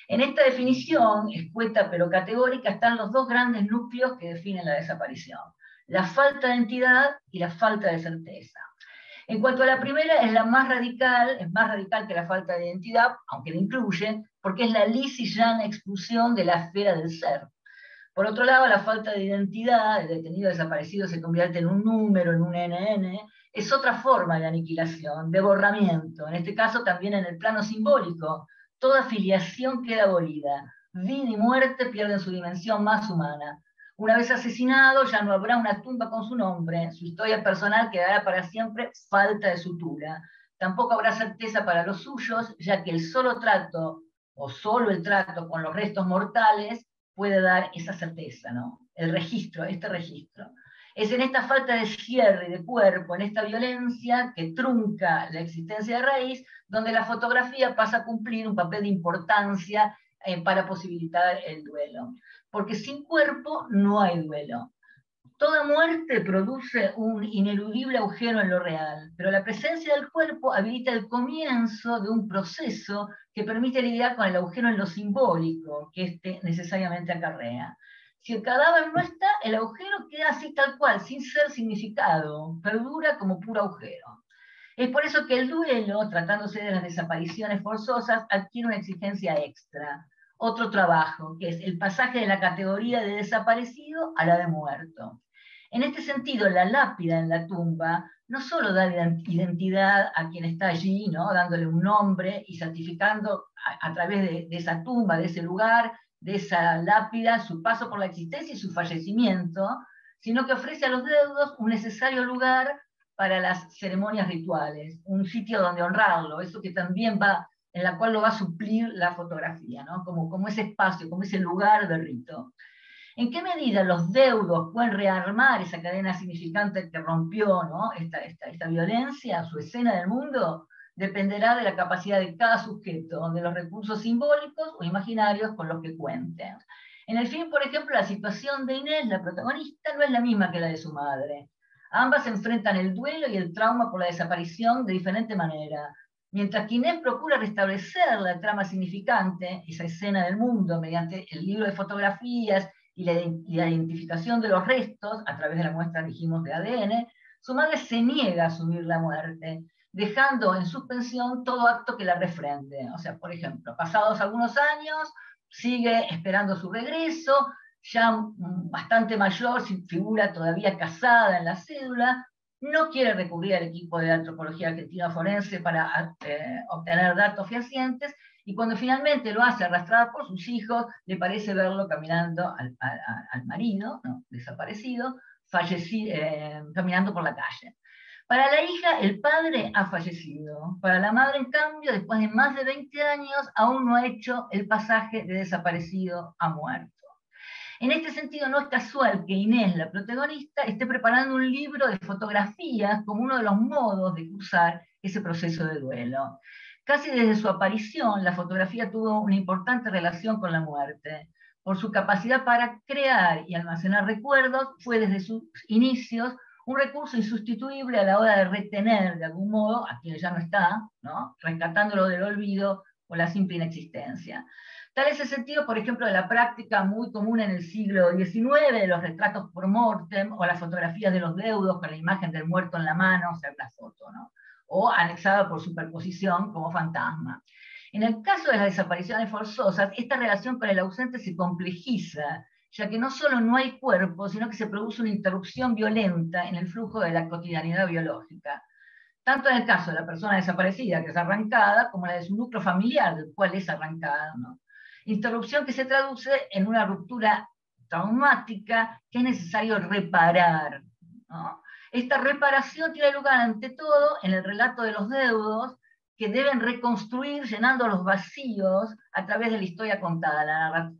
En esta definición, escueta pero categórica, están los dos grandes núcleos que definen la desaparición: la falta de entidad y la falta de certeza. En cuanto a la primera, es más radical que la falta de identidad, aunque la incluye, porque es la lisa y llana expulsión de la esfera del ser. Por otro lado, la falta de identidad, el detenido desaparecido se convierte en un número, en un NN, es otra forma de aniquilación, de borramiento, en este caso también en el plano simbólico. Toda filiación queda abolida, vida y muerte pierden su dimensión más humana. Una vez asesinado, ya no habrá una tumba con su nombre, su historia personal quedará para siempre falta de sutura. Tampoco habrá certeza para los suyos, ya que el solo trato, o solo el trato con los restos mortales, puede dar esa certeza, ¿no? El registro, este registro. Es en esta falta de cierre de cuerpo, en esta violencia que trunca la existencia de raíz, donde la fotografía pasa a cumplir un papel de importancia para posibilitar el duelo. Porque sin cuerpo no hay duelo. Toda muerte produce un ineludible agujero en lo real, pero la presencia del cuerpo habilita el comienzo de un proceso que permite lidiar con el agujero en lo simbólico que éste necesariamente acarrea. Si el cadáver no está, el agujero queda así tal cual, sin ser significado, perdura como puro agujero. Es por eso que el duelo, tratándose de las desapariciones forzosas, adquiere una exigencia extra, otro trabajo, que es el pasaje de la categoría de desaparecido a la de muerto. En este sentido, la lápida en la tumba no solo da identidad a quien está allí, ¿no? Dándole un nombre y certificando a través de esa tumba, de ese lugar, de esa lápida, su paso por la existencia y su fallecimiento, sino que ofrece a los deudos un necesario lugar para las ceremonias rituales, un sitio donde honrarlo, eso que también va, en la cual lo va a suplir la fotografía, ¿no? Como ese espacio, como ese lugar de rito. ¿En qué medida los deudos pueden rearmar esa cadena significante que rompió, ¿no? esta violencia, su escena del mundo? Dependerá de la capacidad de cada sujeto, de los recursos simbólicos o imaginarios con los que cuenten. En el film, por ejemplo, la situación de Inés, la protagonista, no es la misma que la de su madre. Ambas enfrentan el duelo y el trauma por la desaparición de diferente manera. Mientras que Inés procura restablecer la trama significante, esa escena del mundo, mediante el libro de fotografías y la identificación de los restos, a través de la muestra, dijimos, de ADN, su madre se niega a asumir la muerte, dejando en suspensión todo acto que la refrende. O sea, por ejemplo, pasados algunos años, sigue esperando su regreso, ya bastante mayor, sin figura todavía casada en la cédula, no quiere recurrir al equipo de antropología argentina forense para obtener datos fehacientes, y cuando finalmente lo hace arrastrada por sus hijos, le parece verlo caminando al marido, ¿no?, desaparecido, caminando por la calle. Para la hija, el padre ha fallecido. Para la madre, en cambio, después de más de 20 años, aún no ha hecho el pasaje de desaparecido a muerto. En este sentido, no es casual que Inés, la protagonista, esté preparando un libro de fotografías como uno de los modos de cursar ese proceso de duelo. Casi desde su aparición, la fotografía tuvo una importante relación con la muerte. Por su capacidad para crear y almacenar recuerdos, fue desde sus inicios un recurso insustituible a la hora de retener de algún modo a quien ya no está, ¿no?, rescatándolo del olvido o la simple inexistencia. Tal es el sentido, por ejemplo, de la práctica muy común en el siglo XIX de los retratos por mortem o las fotografías de los deudos con la imagen del muerto en la mano, o sea, una foto, ¿no?, o anexada por superposición como fantasma. En el caso de las desapariciones forzosas, esta relación con el ausente se complejiza, ya que no solo no hay cuerpo, sino que se produce una interrupción violenta en el flujo de la cotidianidad biológica. Tanto en el caso de la persona desaparecida, que es arrancada, como la de su núcleo familiar, del cual es arrancada, ¿no? Interrupción que se traduce en una ruptura traumática que es necesario reparar, ¿no? Esta reparación tiene lugar ante todo en el relato de los deudos, que deben reconstruir llenando los vacíos a través de la historia contada, la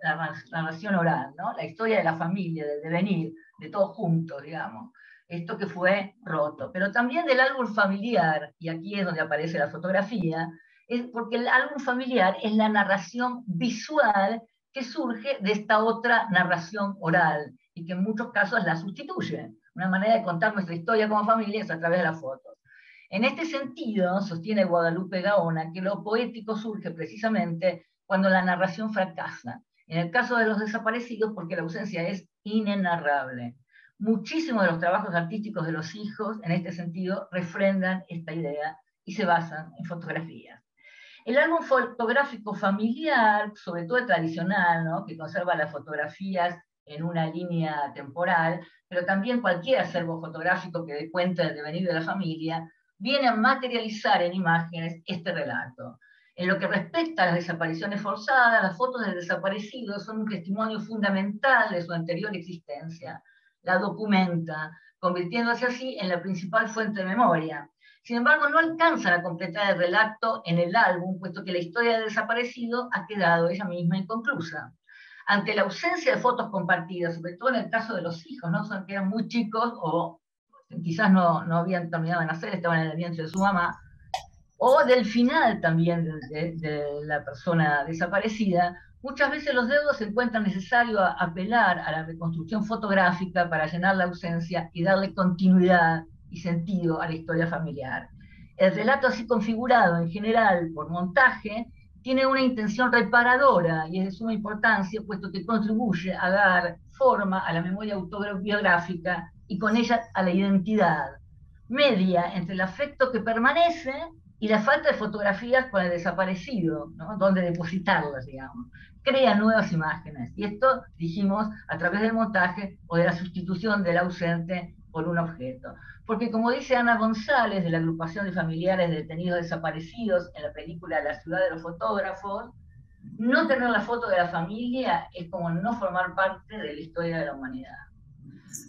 narración oral, ¿no?, la historia de la familia, del devenir, de todos juntos, digamos, esto que fue roto. Pero también del álbum familiar, y aquí es donde aparece la fotografía, es porque el álbum familiar es la narración visual que surge de esta otra narración oral, y que en muchos casos la sustituye. Una manera de contar nuestra historia como familia es a través de las fotos. En este sentido, sostiene Guadalupe Gaona, que lo poético surge precisamente cuando la narración fracasa. En el caso de los desaparecidos, porque la ausencia es inenarrable. Muchísimos de los trabajos artísticos de los hijos, en este sentido, refrendan esta idea y se basan en fotografías. El álbum fotográfico familiar, sobre todo el tradicional, ¿no?, que conserva las fotografías en una línea temporal, pero también cualquier acervo fotográfico que dé cuenta del devenir de la familia, viene a materializar en imágenes este relato. En lo que respecta a las desapariciones forzadas, las fotos del desaparecido son un testimonio fundamental de su anterior existencia. La documenta, convirtiéndose así en la principal fuente de memoria. Sin embargo, no alcanzan a completar el relato en el álbum, puesto que la historia del desaparecido ha quedado ella misma inconclusa. Ante la ausencia de fotos compartidas, sobre todo en el caso de los hijos, ¿no?, son que eran muy chicos o quizás no habían terminado de nacer, estaban en el vientre de su mamá, o del final también de la persona desaparecida, muchas veces los deudos encuentran necesario apelar a la reconstrucción fotográfica para llenar la ausencia y darle continuidad y sentido a la historia familiar. El relato así configurado, en general, por montaje, tiene una intención reparadora y es de suma importancia, puesto que contribuye a dar forma a la memoria autobiográfica y con ella a la identidad, media entre el afecto que permanece y la falta de fotografías con el desaparecido, ¿no?, donde depositarlas, digamos. Crea nuevas imágenes, y esto, dijimos, a través del montaje o de la sustitución del ausente por un objeto. Porque como dice Ana González, de la agrupación de familiares de detenidos desaparecidos en la película La ciudad de los fotógrafos, no tener la foto de la familia es como no formar parte de la historia de la humanidad.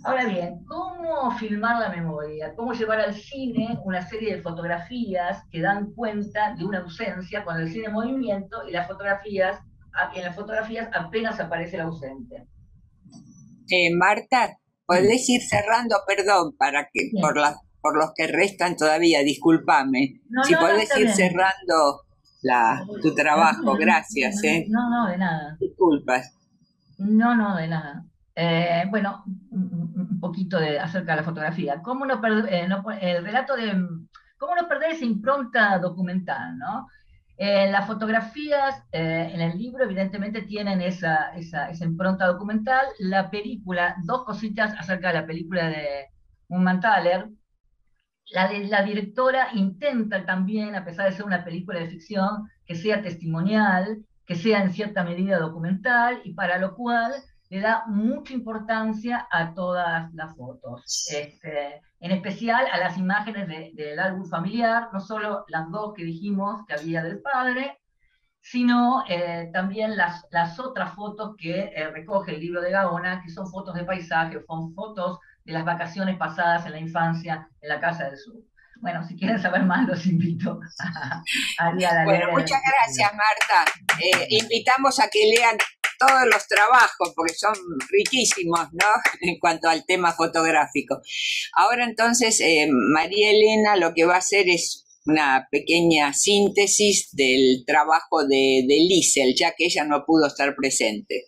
Ahora bien, ¿cómo filmar la memoria? ¿Cómo llevar al cine una serie de fotografías que dan cuenta de una ausencia cuando el cine en movimiento y en las fotografías apenas aparece el ausente? Marta, ¿podés ir cerrando? Perdón, para que por los que restan todavía, discúlpame. Si podés ir cerrando tu trabajo, gracias. No, de nada. Disculpas. No, de nada. Un poquito acerca de la fotografía. ¿Cómo el relato ¿Cómo no perder esa impronta documental, ¿no? Las fotografías en el libro evidentemente tienen esa impronta documental. La película, dos cositas acerca de la película de Munthaler. La directora intenta también, a pesar de ser una película de ficción, que sea testimonial, que sea en cierta medida documental, y para lo cual le da mucha importancia a todas las fotos, en especial a las imágenes del álbum familiar, no solo las dos que dijimos que había del padre, sino también las otras fotos que recoge el libro de Gaona, que son fotos de paisaje, son fotos de las vacaciones pasadas en la infancia en la Casa del Sur. Bueno, si quieren saber más, los invito a ir a la Bueno, muchas gracias, Marta. Invitamos a que lean todos los trabajos, porque son riquísimos, ¿no? En cuanto al tema fotográfico. Ahora entonces, María Elena lo que va a hacer es una pequeña síntesis del trabajo de Liesl, ya que ella no pudo estar presente.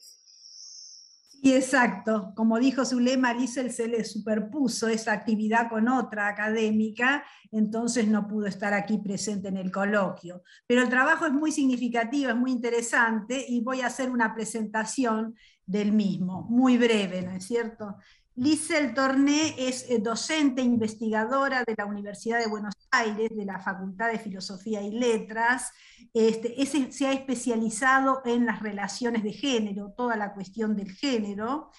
Sí, exacto. Como dijo Zulema, Liesl se le superpuso esa actividad con otra académica, entonces no pudo estar aquí presente en el coloquio. Pero el trabajo es muy significativo, es muy interesante, y voy a hacer una presentación del mismo, muy breve, ¿no es cierto? Liesl Torné es docente investigadora de la Universidad de Buenos Aires, de la Facultad de Filosofía y Letras. Se ha especializado en las relaciones de género, toda la cuestión del género,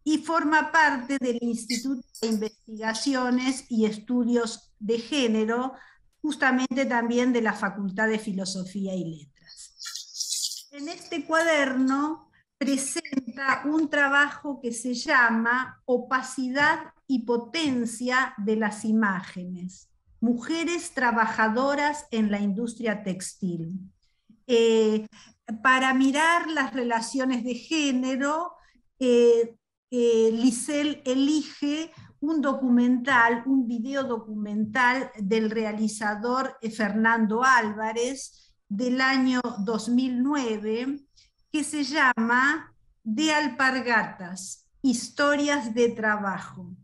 y forma parte del Instituto de Investigaciones y Estudios de Género, justamente también de la Facultad de Filosofía y Letras. En este cuaderno presenta un trabajo que se llama Opacidad y potencia de las imágenes. Mujeres trabajadoras en la industria textil. Para mirar las relaciones de género, Liesl elige un documental, un video documental del realizador Fernando Álvarez del año 2009, que se llama De Alpargatas, historias de trabajo.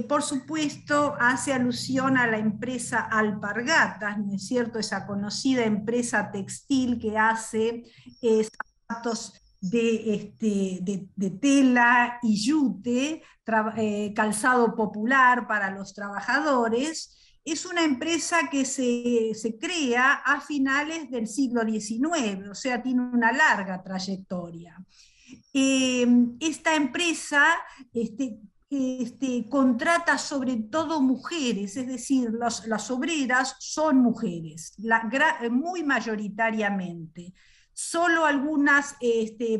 Por supuesto, hace alusión a la empresa Alpargatas, ¿no es cierto? Esa conocida empresa textil que hace zapatos de tela y yute, calzado popular para los trabajadores. Es una empresa que se crea a finales del siglo XIX, o sea, tiene una larga trayectoria. Esta empresa contrata sobre todo mujeres, es decir, las obreras son mujeres, muy mayoritariamente. Solo algunos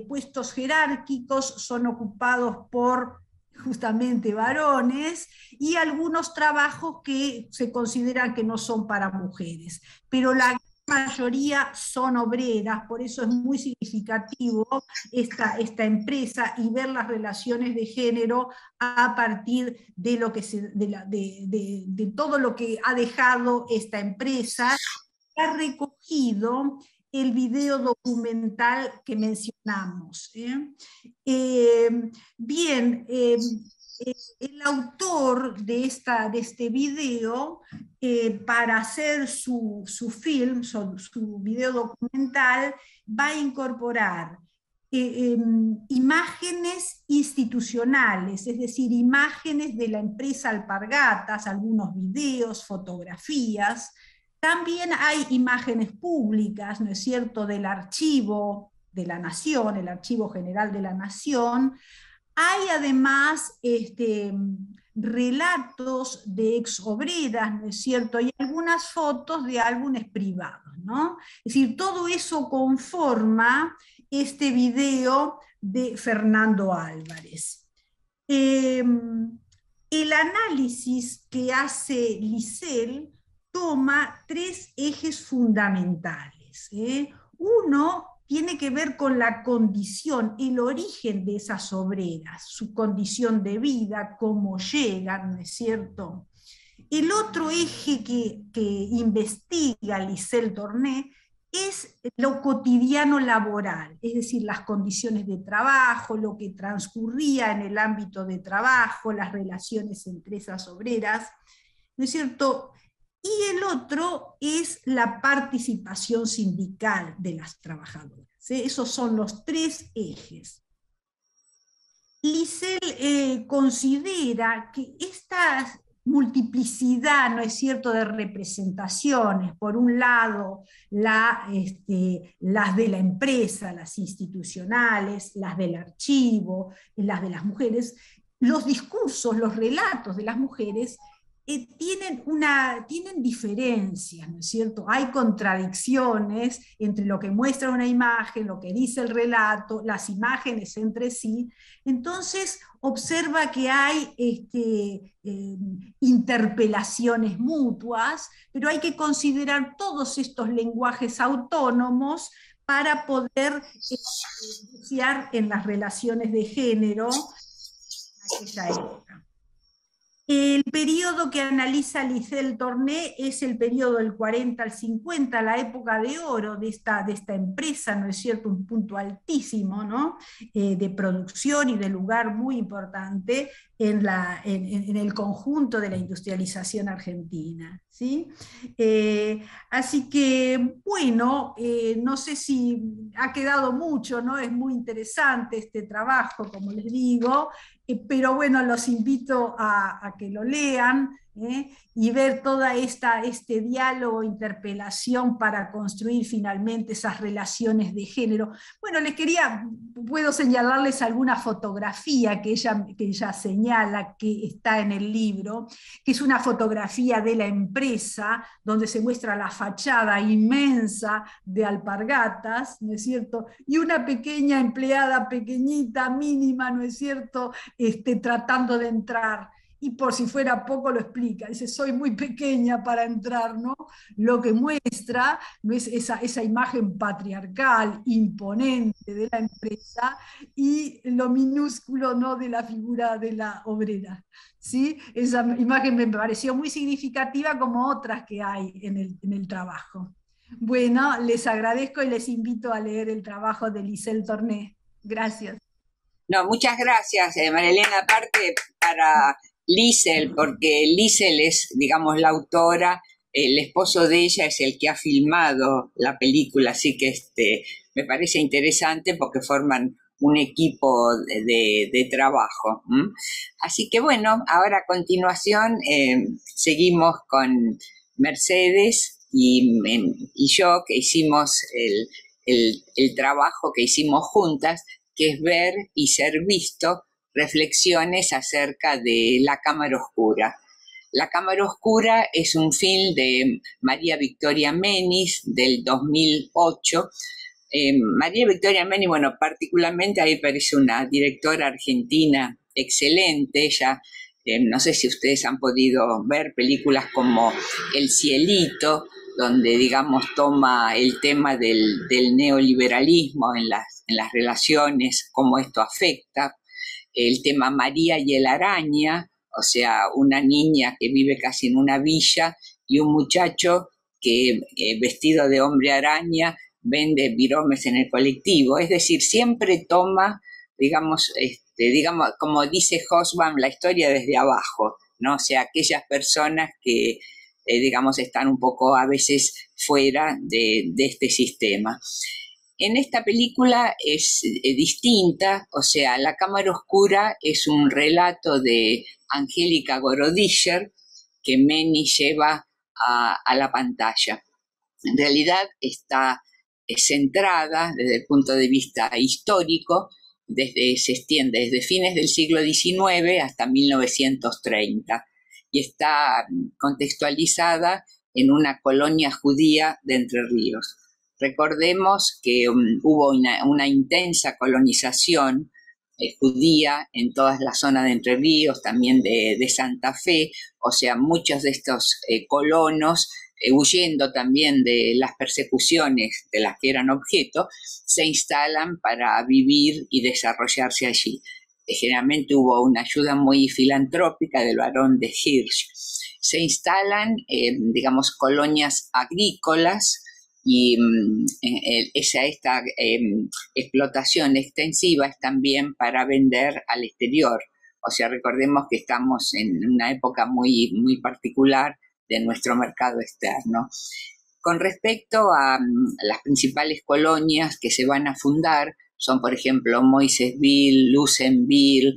puestos jerárquicos son ocupados por justamente varones, y algunos trabajos que se consideran que no son para mujeres, pero la mayoría son obreras. Por eso es muy significativo esta empresa, y ver las relaciones de género a partir de, de todo lo que ha dejado esta empresa. Ha recogido el video documental que mencionamos. El autor de este video, para hacer su film, su video documental, va a incorporar imágenes institucionales, es decir, imágenes de la empresa Alpargatas, algunos videos, fotografías. También hay imágenes públicas, ¿no es cierto?, del archivo de la Nación, el Archivo General de la Nación. Hay además relatos de exobreras, ¿no es cierto?, y algunas fotos de álbumes privados, ¿no? Es decir, todo eso conforma este video de Fernando Álvarez. El análisis que hace Liesl toma tres ejes fundamentales. Uno tiene que ver con la condición, el origen de esas obreras, su condición de vida, cómo llegan, ¿no es cierto? El otro eje que investiga Liesl Torné es lo cotidiano laboral, es decir, las condiciones de trabajo, lo que transcurría en el ámbito de trabajo, las relaciones entre esas obreras, ¿no es cierto? y el otro es la participación sindical de las trabajadoras. Esos son los tres ejes. Lisel considera que esta multiplicidad, ¿no es cierto?, de representaciones, por un lado las de la empresa, las institucionales, las del archivo, las de las mujeres, los discursos, los relatos de las mujeres tienen diferencias, ¿no es cierto? Hay contradicciones entre lo que muestra una imagen, lo que dice el relato, las imágenes entre sí. Entonces observa que hay interpelaciones mutuas, pero hay que considerar todos estos lenguajes autónomos para poder enunciar en las relaciones de género en aquella época. El periodo que analiza Lisel Torné es el periodo del 40 al 50, la época de oro de esta empresa, ¿no es cierto? Un punto altísimo, ¿no? De producción y de lugar muy importante en el conjunto de la industrialización argentina, ¿sí? Así que, bueno, no sé si ha quedado mucho, ¿no? Es muy interesante este trabajo, como les digo, pero bueno, los invito a que lo lean y ver toda este diálogo, interpelación para construir finalmente esas relaciones de género. Bueno, puedo señalarles alguna fotografía que ella señala que está en el libro, que es una fotografía de la empresa, donde se muestra la fachada inmensa de Alpargatas, ¿no es cierto? Y una pequeña empleada, pequeñita, mínima, ¿no es cierto?, tratando de entrar. Y por si fuera poco lo explica, dice, soy muy pequeña para entrar, ¿no? Lo que muestra no es esa imagen patriarcal, imponente de la empresa y lo minúsculo, ¿no?, de la figura de la obrera, ¿sí? Esa imagen me pareció muy significativa, como otras que hay en el trabajo. Bueno, les agradezco y les invito a leer el trabajo de Lisel Torné. Gracias. No, muchas gracias, María Elena, aparte para Lisel, porque Lisel es, digamos, la autora, el esposo de ella es el que ha filmado la película, así que me parece interesante porque forman un equipo de trabajo. Así que bueno, ahora a continuación seguimos con Mercedes y yo, que hicimos el trabajo que hicimos juntas, que es ver y ser visto, reflexiones acerca de La Cámara Oscura. La Cámara Oscura es un film de María Victoria Menis del 2008. María Victoria Menis, bueno, particularmente ahí parece una directora argentina excelente. Ella, no sé si ustedes han podido ver películas como El Cielito, donde, digamos, toma el tema del neoliberalismo en las relaciones, cómo esto afecta, el tema María y el Araña, o sea, una niña que vive casi en una villa y un muchacho que, vestido de hombre araña, vende viromes en el colectivo. Es decir, siempre toma, digamos, como dice Hobsbawm, la historia desde abajo, ¿no? O sea, aquellas personas que digamos, están un poco a veces fuera de este sistema. En esta película es distinta, o sea, La Cámara Oscura es un relato de Angélica Gorodischer que Menis lleva a la pantalla. En realidad está centrada desde el punto de vista histórico, se extiende desde fines del siglo XIX hasta 1930. Y está contextualizada en una colonia judía de Entre Ríos. Recordemos que hubo una intensa colonización judía en toda la zona de Entre Ríos, también de Santa Fe, o sea, muchos de estos colonos, huyendo también de las persecuciones de las que eran objeto, se instalan para vivir y desarrollarse allí. Generalmente hubo una ayuda muy filantrópica del barón de Hirsch. Se instalan, digamos, colonias agrícolas y esta explotación extensiva es también para vender al exterior. O sea, recordemos que estamos en una época muy, muy particular de nuestro mercado externo. Con respecto a las principales colonias que se van a fundar, son por ejemplo Moisesville, Lucenville,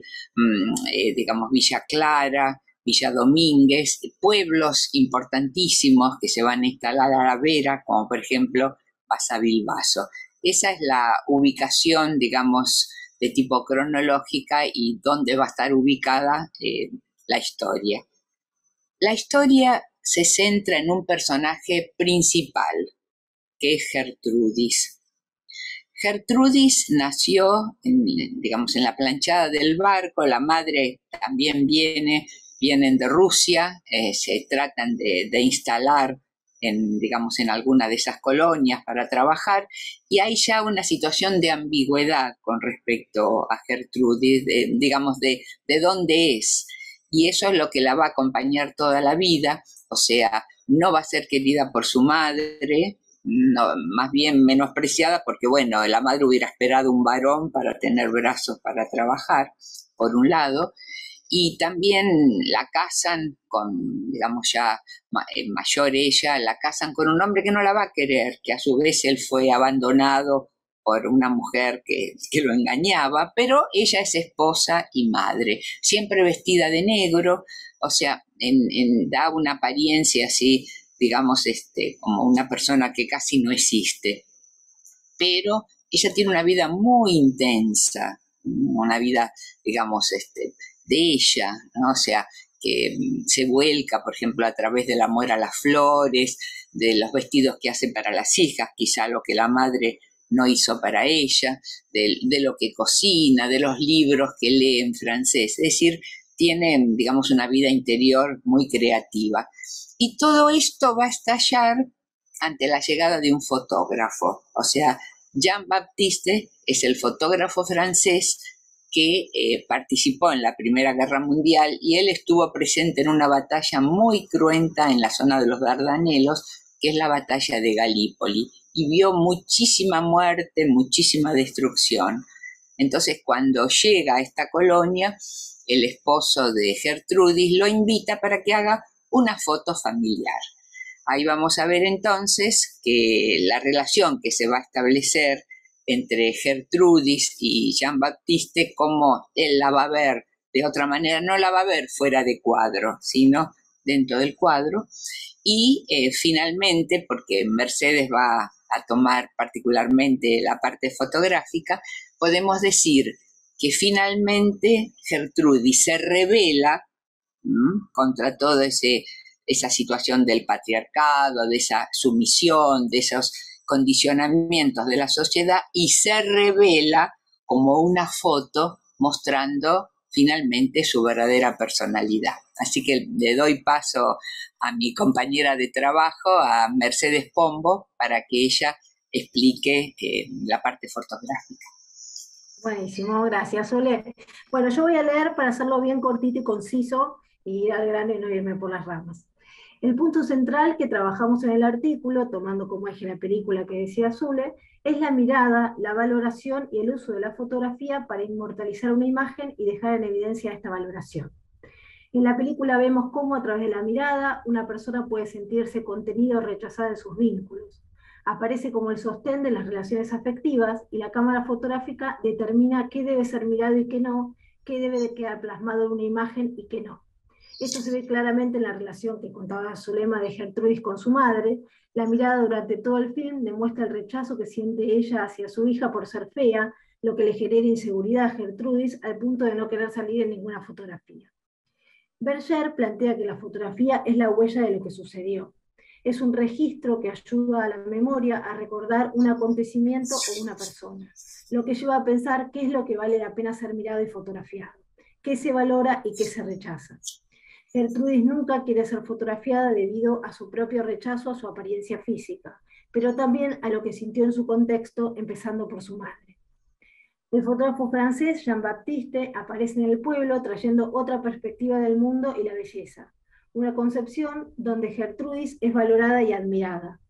digamos Villa Clara, Villa Domínguez, pueblos importantísimos que se van a instalar a la vera, como por ejemplo Basavilbaso. Esa es la ubicación, digamos, de tipo cronológica y dónde va a estar ubicada la historia. La historia se centra en un personaje principal, que es Gertrudis. Gertrudis nació, digamos, en la planchada del barco. La madre también vienen de Rusia, se tratan de instalar digamos, en alguna de esas colonias para trabajar, y hay ya una situación de ambigüedad con respecto a Gertrudis, digamos, de dónde es. Y eso es lo que la va a acompañar toda la vida, o sea, no va a ser querida por su madre, no, más bien menospreciada, porque bueno, la madre hubiera esperado un varón para tener brazos para trabajar, por un lado, y también la casan con, digamos ya mayor ella, la casan con un hombre que no la va a querer, que a su vez él fue abandonado por una mujer que lo engañaba, pero ella es esposa y madre, siempre vestida de negro, o sea, da una apariencia así, digamos, como una persona que casi no existe. Pero ella tiene una vida muy intensa, una vida, digamos, de ella, ¿no? O sea, que se vuelca, por ejemplo, a través del amor a las flores, de los vestidos que hace para las hijas, quizá lo que la madre no hizo para ella, de lo que cocina, de los libros que lee en francés. Es decir, tiene, digamos, una vida interior muy creativa. Y todo esto va a estallar ante la llegada de un fotógrafo. O sea, Jean-Baptiste es el fotógrafo francés que participó en la Primera Guerra Mundial, y él estuvo presente en una batalla muy cruenta en la zona de los Dardanelos, que es la batalla de Galípoli, y vio muchísima muerte, muchísima destrucción. Entonces, cuando llega a esta colonia, el esposo de Gertrudis lo invita para que haga una foto familiar. Ahí vamos a ver entonces que la relación que se va a establecer entre Gertrudis y Jean-Baptiste, como él la va a ver de otra manera, no la va a ver fuera de cuadro, sino dentro del cuadro. Y finalmente, porque Mercedes va a tomar particularmente la parte fotográfica, podemos decir que finalmente Gertrudis se rebela contra todo esa situación del patriarcado, de esa sumisión, de esos condicionamientos de la sociedad, y se revela como una foto mostrando finalmente su verdadera personalidad. Así que le doy paso a mi compañera de trabajo, a Mercedes Pombo, para que ella explique la parte fotográfica. Buenísimo, gracias, Sole. Bueno, yo voy a leer para hacerlo bien cortito y conciso y ir al grano y no irme por las ramas. El punto central que trabajamos en el artículo, tomando como eje la película que decía Zule, es la mirada, la valoración y el uso de la fotografía para inmortalizar una imagen y dejar en evidencia esta valoración. En la película vemos cómo a través de la mirada una persona puede sentirse contenida o rechazada en sus vínculos. Aparece como el sostén de las relaciones afectivas, y la cámara fotográfica determina qué debe ser mirado y qué no, qué debe de quedar plasmado en una imagen y qué no. Esto se ve claramente en la relación que contaba Zulema de Gertrudis con su madre. La mirada durante todo el film demuestra el rechazo que siente ella hacia su hija por ser fea, lo que le genera inseguridad a Gertrudis al punto de no querer salir en ninguna fotografía. Berger plantea que la fotografía es la huella de lo que sucedió. Es un registro que ayuda a la memoria a recordar un acontecimiento o una persona, lo que lleva a pensar qué es lo que vale la pena ser mirado y fotografiado, qué se valora y qué se rechaza. Gertrudis nunca quiere ser fotografiada debido a su propio rechazo a su apariencia física, pero también a lo que sintió en su contexto, empezando por su madre. El fotógrafo francés Jean-Baptiste aparece en el pueblo trayendo otra perspectiva del mundo y la belleza, una concepción donde Gertrudis es valorada y admirada.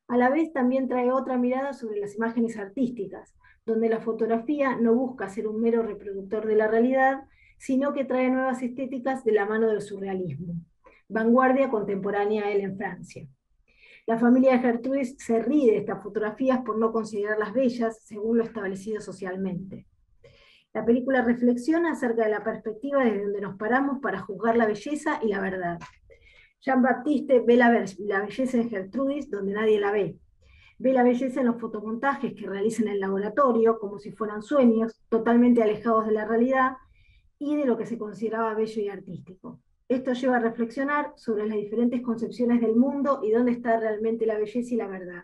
A la vez también trae otra mirada sobre las imágenes artísticas, donde la fotografía no busca ser un mero reproductor de la realidad, sino que trae nuevas estéticas de la mano del surrealismo. vanguardia contemporánea a él en Francia. La familia de Gertrudis se ríe de estas fotografías por no considerarlas bellas según lo establecido socialmente. La película reflexiona acerca de la perspectiva desde donde nos paramos para juzgar la belleza y la verdad. Jean-Baptiste ve la belleza en Gertrudis donde nadie la ve. Ve la belleza en los fotomontajes que realiza en el laboratorio, como si fueran sueños, totalmente alejados de la realidad y de lo que se consideraba bello y artístico. Esto lleva a reflexionar sobre las diferentes concepciones del mundo y dónde está realmente la belleza y la verdad.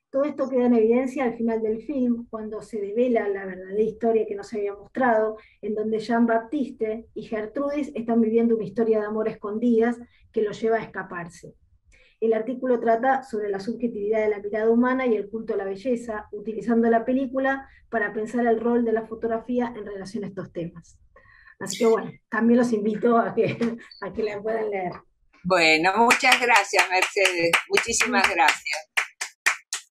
Todo esto queda en evidencia al final del film, cuando se devela la verdadera historia que nos había mostrado, en donde Jean-Baptiste y Gertrudis están viviendo una historia de amor escondidas que los lleva a escaparse. El artículo trata sobre la subjetividad de la mirada humana y el culto a la belleza, utilizando la película para pensar el rol de la fotografía en relación a estos temas. Así que bueno, también los invito a que la puedan leer. Bueno, muchas gracias, Mercedes, muchísimas gracias.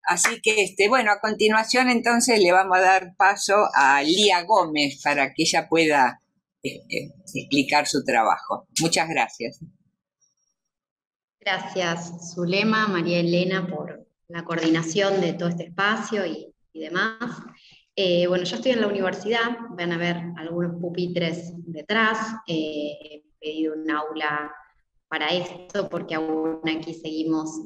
Así que, bueno, a continuación entonces le vamos a dar paso a Lía Gómez para que ella pueda explicar su trabajo. Muchas gracias. Gracias, Zulema, María Elena, por la coordinación de todo este espacio y demás. Bueno, yo estoy en la universidad, van a ver algunos pupitres detrás, he pedido un aula para esto porque aún aquí seguimos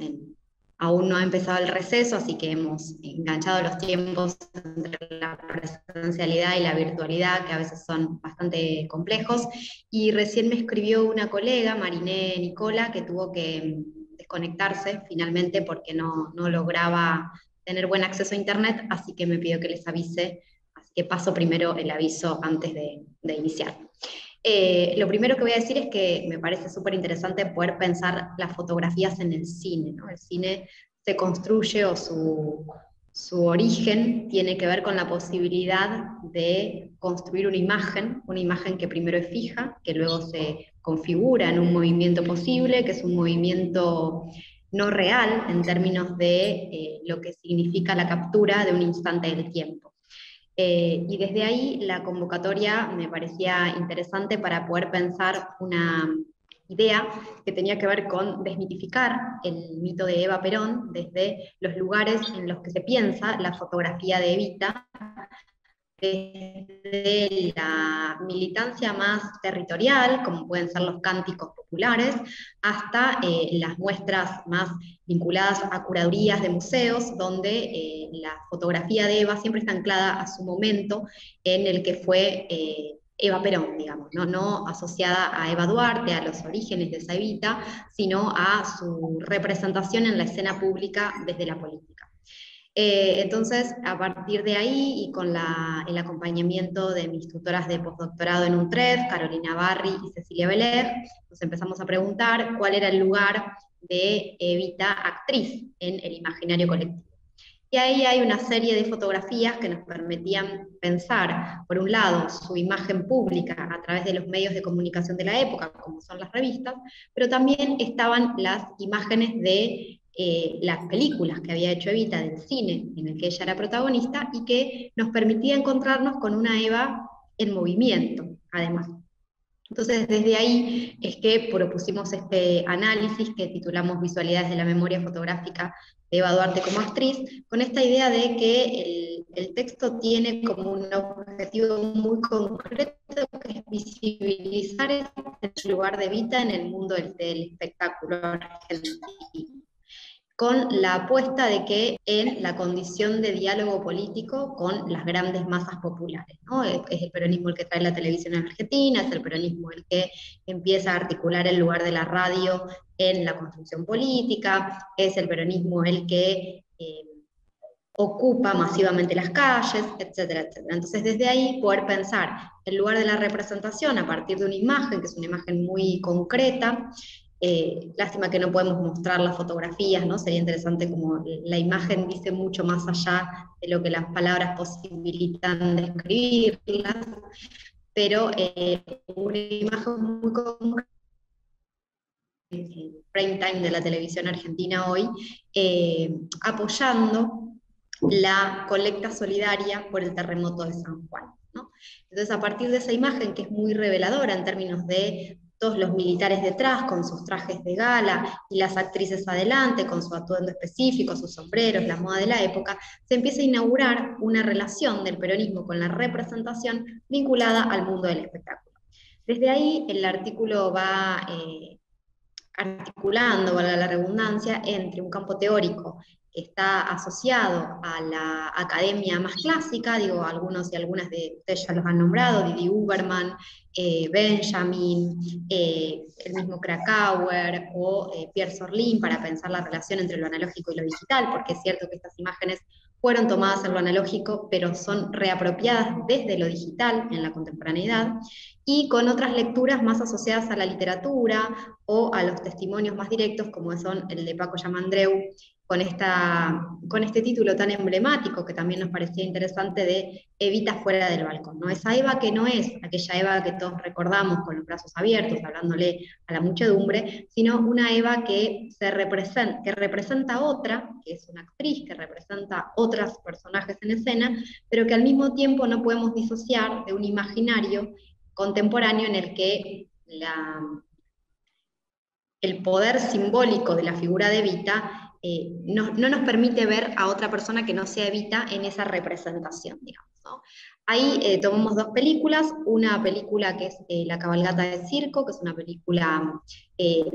aún no ha empezado el receso, así que hemos enganchado los tiempos entre la presencialidad y la virtualidad, que a veces son bastante complejos, y recién me escribió una colega, Mariné Nicola, que tuvo que desconectarse finalmente porque no lograba tener buen acceso a internet, así que me pidió que les avise, así que paso primero el aviso antes de iniciar. Lo primero que voy a decir es que me parece súper interesante poder pensar las fotografías en el cine, ¿no? El cine se construye o su origen tiene que ver con la posibilidad de construir una imagen que primero es fija, que luego se configura en un movimiento posible, que es un movimiento no real en términos de lo que significa la captura de un instante del tiempo. Y desde ahí la convocatoria me parecía interesante para poder pensar una idea que tenía que ver con desmitificar el mito de Eva Perón desde los lugares en los que se piensa la fotografía de Evita, desde la militancia más territorial, como pueden ser los cánticos populares, hasta las muestras más vinculadas a curadurías de museos, donde la fotografía de Eva siempre está anclada a su momento en el que fue Eva Perón, digamos, no asociada a Eva Duarte, a los orígenes de esa Evita, sino a su representación en la escena pública desde la política. Entonces, a partir de ahí y con el acompañamiento de mis tutoras de postdoctorado en UNTREF, Carolina Barri y Cecilia Beler, nos empezamos a preguntar cuál era el lugar de Evita actriz en el imaginario colectivo. Y ahí hay una serie de fotografías que nos permitían pensar, por un lado, su imagen pública a través de los medios de comunicación de la época, como son las revistas, pero también estaban las imágenes de las películas que había hecho Evita del cine, en el que ella era protagonista, y que nos permitía encontrarnos con una Eva en movimiento, además. Entonces, desde ahí es que propusimos este análisis que titulamos Visualidades de la memoria fotográfica de Eva Duarte como actriz, con esta idea de que el texto tiene como un objetivo muy concreto, que es visibilizar el lugar de Evita en el mundo del espectáculo argentino, con la apuesta de que en la condición de diálogo político con las grandes masas populares, ¿no? Es el peronismo el que trae la televisión en Argentina, es el peronismo el que empieza a articular el lugar de la radio en la construcción política, es el peronismo el que ocupa masivamente las calles, etcétera, etcétera. Entonces, desde ahí poder pensar el lugar de la representación a partir de una imagen, que es una imagen muy concreta. Lástima que no podemos mostrar las fotografías, ¿no? Sería interesante, como la imagen dice mucho más allá de lo que las palabras posibilitan describirlas, pero una imagen muy concreta, prime time de la televisión argentina hoy, apoyando la colecta solidaria por el terremoto de San Juan, ¿no? Entonces, a partir de esa imagen, que es muy reveladora en términos de todos los militares detrás con sus trajes de gala y las actrices adelante con su atuendo específico, sus sombreros, la moda de la época, se empieza a inaugurar una relación del peronismo con la representación vinculada al mundo del espectáculo. Desde ahí el artículo va articulando, valga la redundancia, entre un campo teórico que está asociado a la academia más clásica, digo, algunos y algunas de ustedes ya los han nombrado, Didi Huberman, Benjamin, el mismo Krakauer o Pierre Sorlin, para pensar la relación entre lo analógico y lo digital, porque es cierto que estas imágenes fueron tomadas en lo analógico, pero son reapropiadas desde lo digital en la contemporaneidad, y con otras lecturas más asociadas a la literatura o a los testimonios más directos, como son el de Paco Yamandreu, con este título tan emblemático que también nos parecía interesante de Evita fuera del balcón, ¿no? Esa Eva que no es aquella Eva que todos recordamos con los brazos abiertos, hablándole a la muchedumbre, sino una Eva que representa a otra, que es una actriz, que representa otros personajes en escena, pero que al mismo tiempo no podemos disociar de un imaginario contemporáneo en el que el poder simbólico de la figura de Evita no nos permite ver a otra persona que no sea Evita en esa representación, digamos, ¿no? Ahí tomamos dos películas, una película que es La cabalgata de circo, que es una película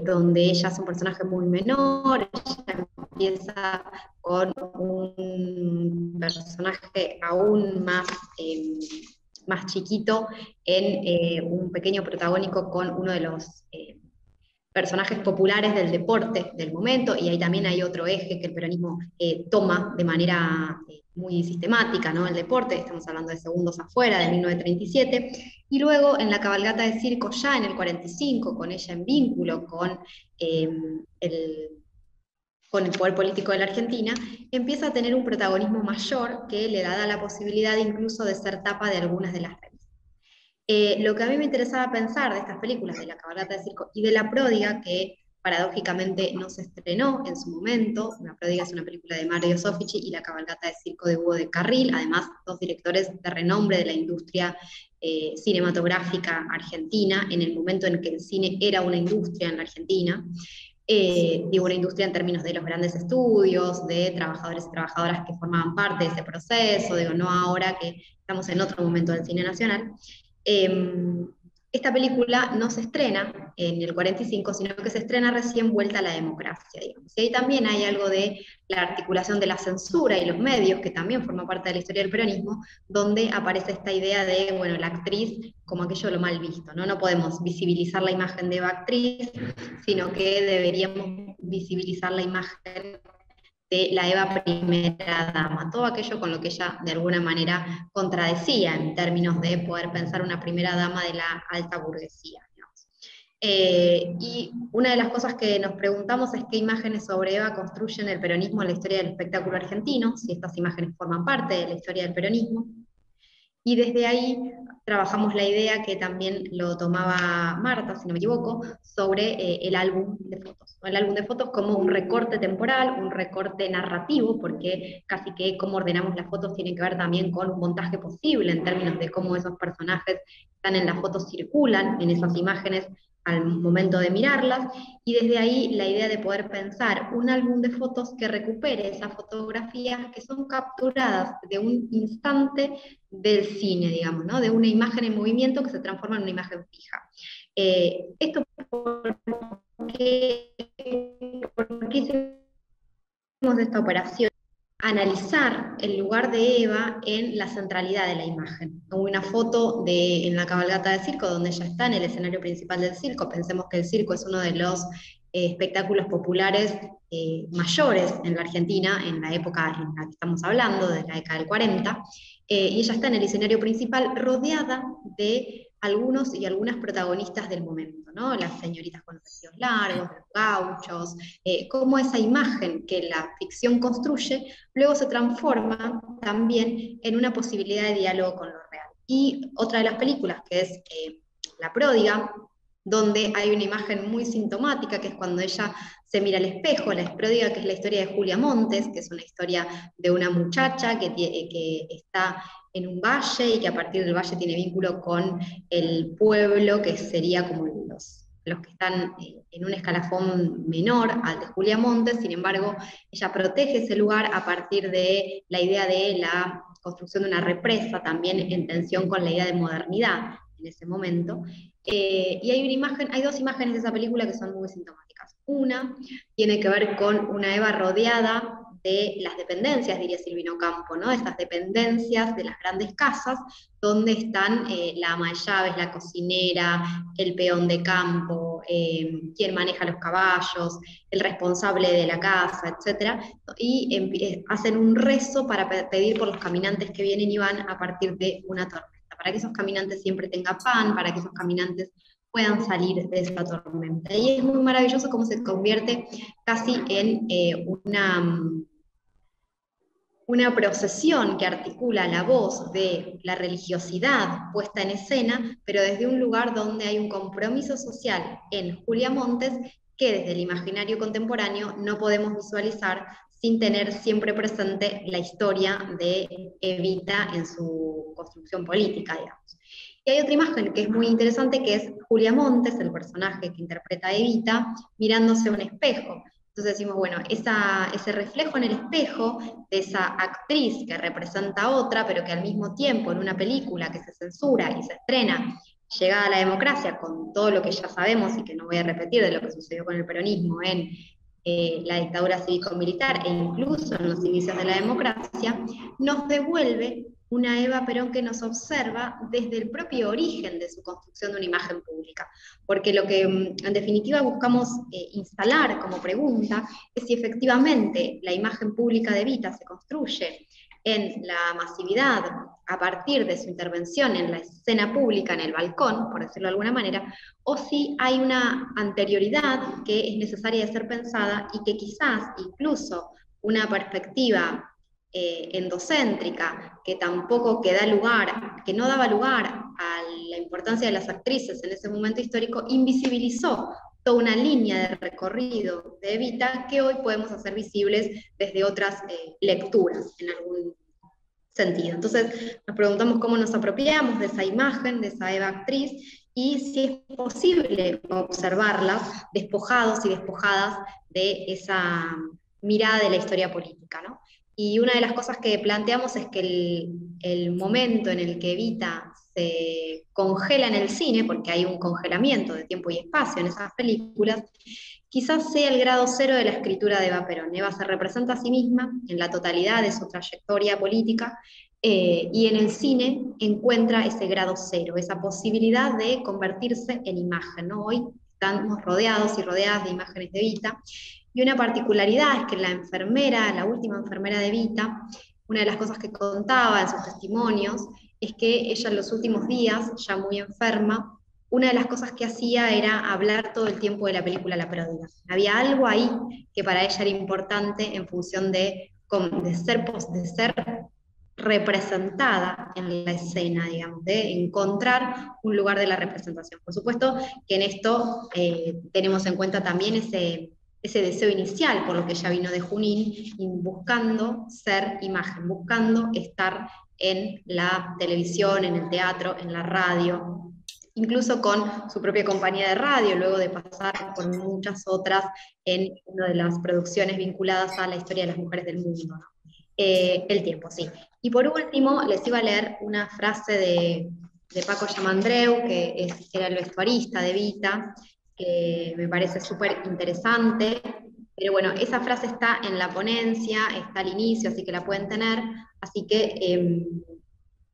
donde ella es un personaje muy menor, ella empieza con un personaje aún más chiquito, en un pequeño protagónico con uno de los personajes populares del deporte del momento, y ahí también hay otro eje que el peronismo toma de manera muy sistemática, ¿no? El deporte, estamos hablando de Segundos afuera, de 1937, y luego en la cabalgata de circo ya en el 45, con ella en vínculo con el poder político de la Argentina, empieza a tener un protagonismo mayor que le da la posibilidad incluso de ser tapa de algunas de las revistas. Lo que a mí me interesaba pensar de estas películas, de La cabalgata de circo y de La pródiga, que paradójicamente no se estrenó en su momento. La pródiga es una película de Mario Soffici y La cabalgata de circo de Hugo de Carril, además dos directores de renombre de la industria cinematográfica argentina, en el momento en que el cine era una industria en la Argentina. Digo, una industria en términos de los grandes estudios, de trabajadores y trabajadoras que formaban parte de ese proceso, digo, no ahora que estamos en otro momento del cine nacional. Esta película no se estrena en el 45, sino que se estrena recién vuelta a la democracia, digamos. Y ahí también hay algo de la articulación de la censura y los medios, que también forma parte de la historia del peronismo, donde aparece esta idea de, bueno, la actriz como aquello de lo mal visto, ¿no? No podemos visibilizar la imagen de Eva actriz, sino que deberíamos visibilizar la imagen de la Eva primera dama, todo aquello con lo que ella de alguna manera contradecía en términos de poder pensar una primera dama de la alta burguesía. Y una de las cosas que nos preguntamos es qué imágenes sobre Eva construyen el peronismo en la historia del espectáculo argentino, si estas imágenes forman parte de la historia del peronismo. Y desde ahí trabajamos la idea que también lo tomaba Marta, si no me equivoco, sobre el álbum de fotos. El álbum de fotos como un recorte temporal, un recorte narrativo, porque casi que cómo ordenamos las fotos tiene que ver también con un montaje posible en términos de cómo esos personajes están en las fotos, circulan en esas imágenes al momento de mirarlas, y desde ahí la idea de poder pensar un álbum de fotos que recupere esas fotografías que son capturadas de un instante del cine, digamos, ¿no? De una imagen en movimiento que se transforma en una imagen fija. Esto porque hicimos esta operación, analizar el lugar de Eva en la centralidad de la imagen. Hubo una foto en la cabalgata de circo donde ella está en el escenario principal del circo. Pensemos que el circo es uno de los espectáculos populares mayores en la Argentina, en la época en la que estamos hablando, de la década del 40, y ella está en el escenario principal rodeada de algunos y algunas protagonistas del momento, ¿no? Las señoritas con los vestidos largos, los gauchos, cómo esa imagen que la ficción construye luego se transforma también en una posibilidad de diálogo con lo real. Y otra de las películas, que es La pródiga, donde hay una imagen muy sintomática, que es cuando ella se mira al espejo. La pródiga, que es la historia de Julia Montes, que es una historia de una muchacha que está en un valle y que a partir del valle tiene vínculo con el pueblo, que sería como los que están en un escalafón menor al de Julia Montes. Sin embargo, ella protege ese lugar a partir de la idea de la construcción de una represa, también en tensión con la idea de modernidad en ese momento. Y hay dos imágenes de esa película que son muy sintomáticas. Una tiene que ver con una Eva rodeada de las dependencias, diría Silvino Campo, ¿no? Estas dependencias de las grandes casas, donde están la ama de llaves, la cocinera, el peón de campo, quien maneja los caballos, el responsable de la casa, etc. Y hacen un rezo para pedir por los caminantes que vienen y van a partir de una tormenta, para que esos caminantes siempre tengan pan, para que esos caminantes puedan salir de esa tormenta. Y es muy maravilloso cómo se convierte casi en una procesión que articula la voz de la religiosidad puesta en escena, pero desde un lugar donde hay un compromiso social en Julia Montes que desde el imaginario contemporáneo no podemos visualizar sin tener siempre presente la historia de Evita en su construcción política, digamos. Y hay otra imagen que es muy interesante, que es Julia Montes, el personaje que interpreta a Evita, mirándose a un espejo. Entonces decimos, bueno, ese reflejo en el espejo de esa actriz que representa a otra, pero que al mismo tiempo en una película que se censura y se estrena, llegada a la democracia, con todo lo que ya sabemos y que no voy a repetir de lo que sucedió con el peronismo en la dictadura cívico-militar e incluso en los inicios de la democracia, nos devuelve una Eva Perón que nos observa desde el propio origen de su construcción de una imagen pública. Porque lo que en definitiva buscamos instalar como pregunta es si efectivamente la imagen pública de Evita se construye en la masividad a partir de su intervención en la escena pública, en el balcón, por decirlo de alguna manera, o si hay una anterioridad que es necesaria de ser pensada y que quizás incluso una perspectiva endocéntrica, que tampoco que no daba lugar a la importancia de las actrices en ese momento histórico, invisibilizó toda una línea de recorrido de Evita que hoy podemos hacer visibles desde otras lecturas, en algún sentido. Entonces nos preguntamos cómo nos apropiamos de esa imagen, de esa Eva actriz, y si es posible observarlas despojados y despojadas de esa mirada de la historia política, ¿no? Y una de las cosas que planteamos es que el momento en el que Evita se congela en el cine, porque hay un congelamiento de tiempo y espacio en esas películas, quizás sea el grado cero de la escritura de Eva Perón. Eva se representa a sí misma en la totalidad de su trayectoria política, y en el cine encuentra ese grado cero, esa posibilidad de convertirse en imagen, ¿no? Hoy estamos rodeados y rodeadas de imágenes de Evita, y una particularidad es que la última enfermera de Evita, una de las cosas que contaba en sus testimonios, es que ella en los últimos días, ya muy enferma, una de las cosas que hacía era hablar todo el tiempo de la película La Pródiga. Había algo ahí que para ella era importante en función de ser representada en la escena, digamos, de encontrar un lugar de la representación. Por supuesto que en esto tenemos en cuenta también ese deseo inicial por lo que ella vino de Junín, buscando ser imagen, buscando estar en la televisión, en el teatro, en la radio, incluso con su propia compañía de radio, luego de pasar por muchas otras en una de las producciones vinculadas a la historia de las mujeres del mundo, ¿no? El tiempo, sí. Y por último, les iba a leer una frase de Paco Yamandreu, que era el vestuarista de Evita, que me parece súper interesante, pero bueno, esa frase está en la ponencia, está al inicio, así que la pueden tener, así que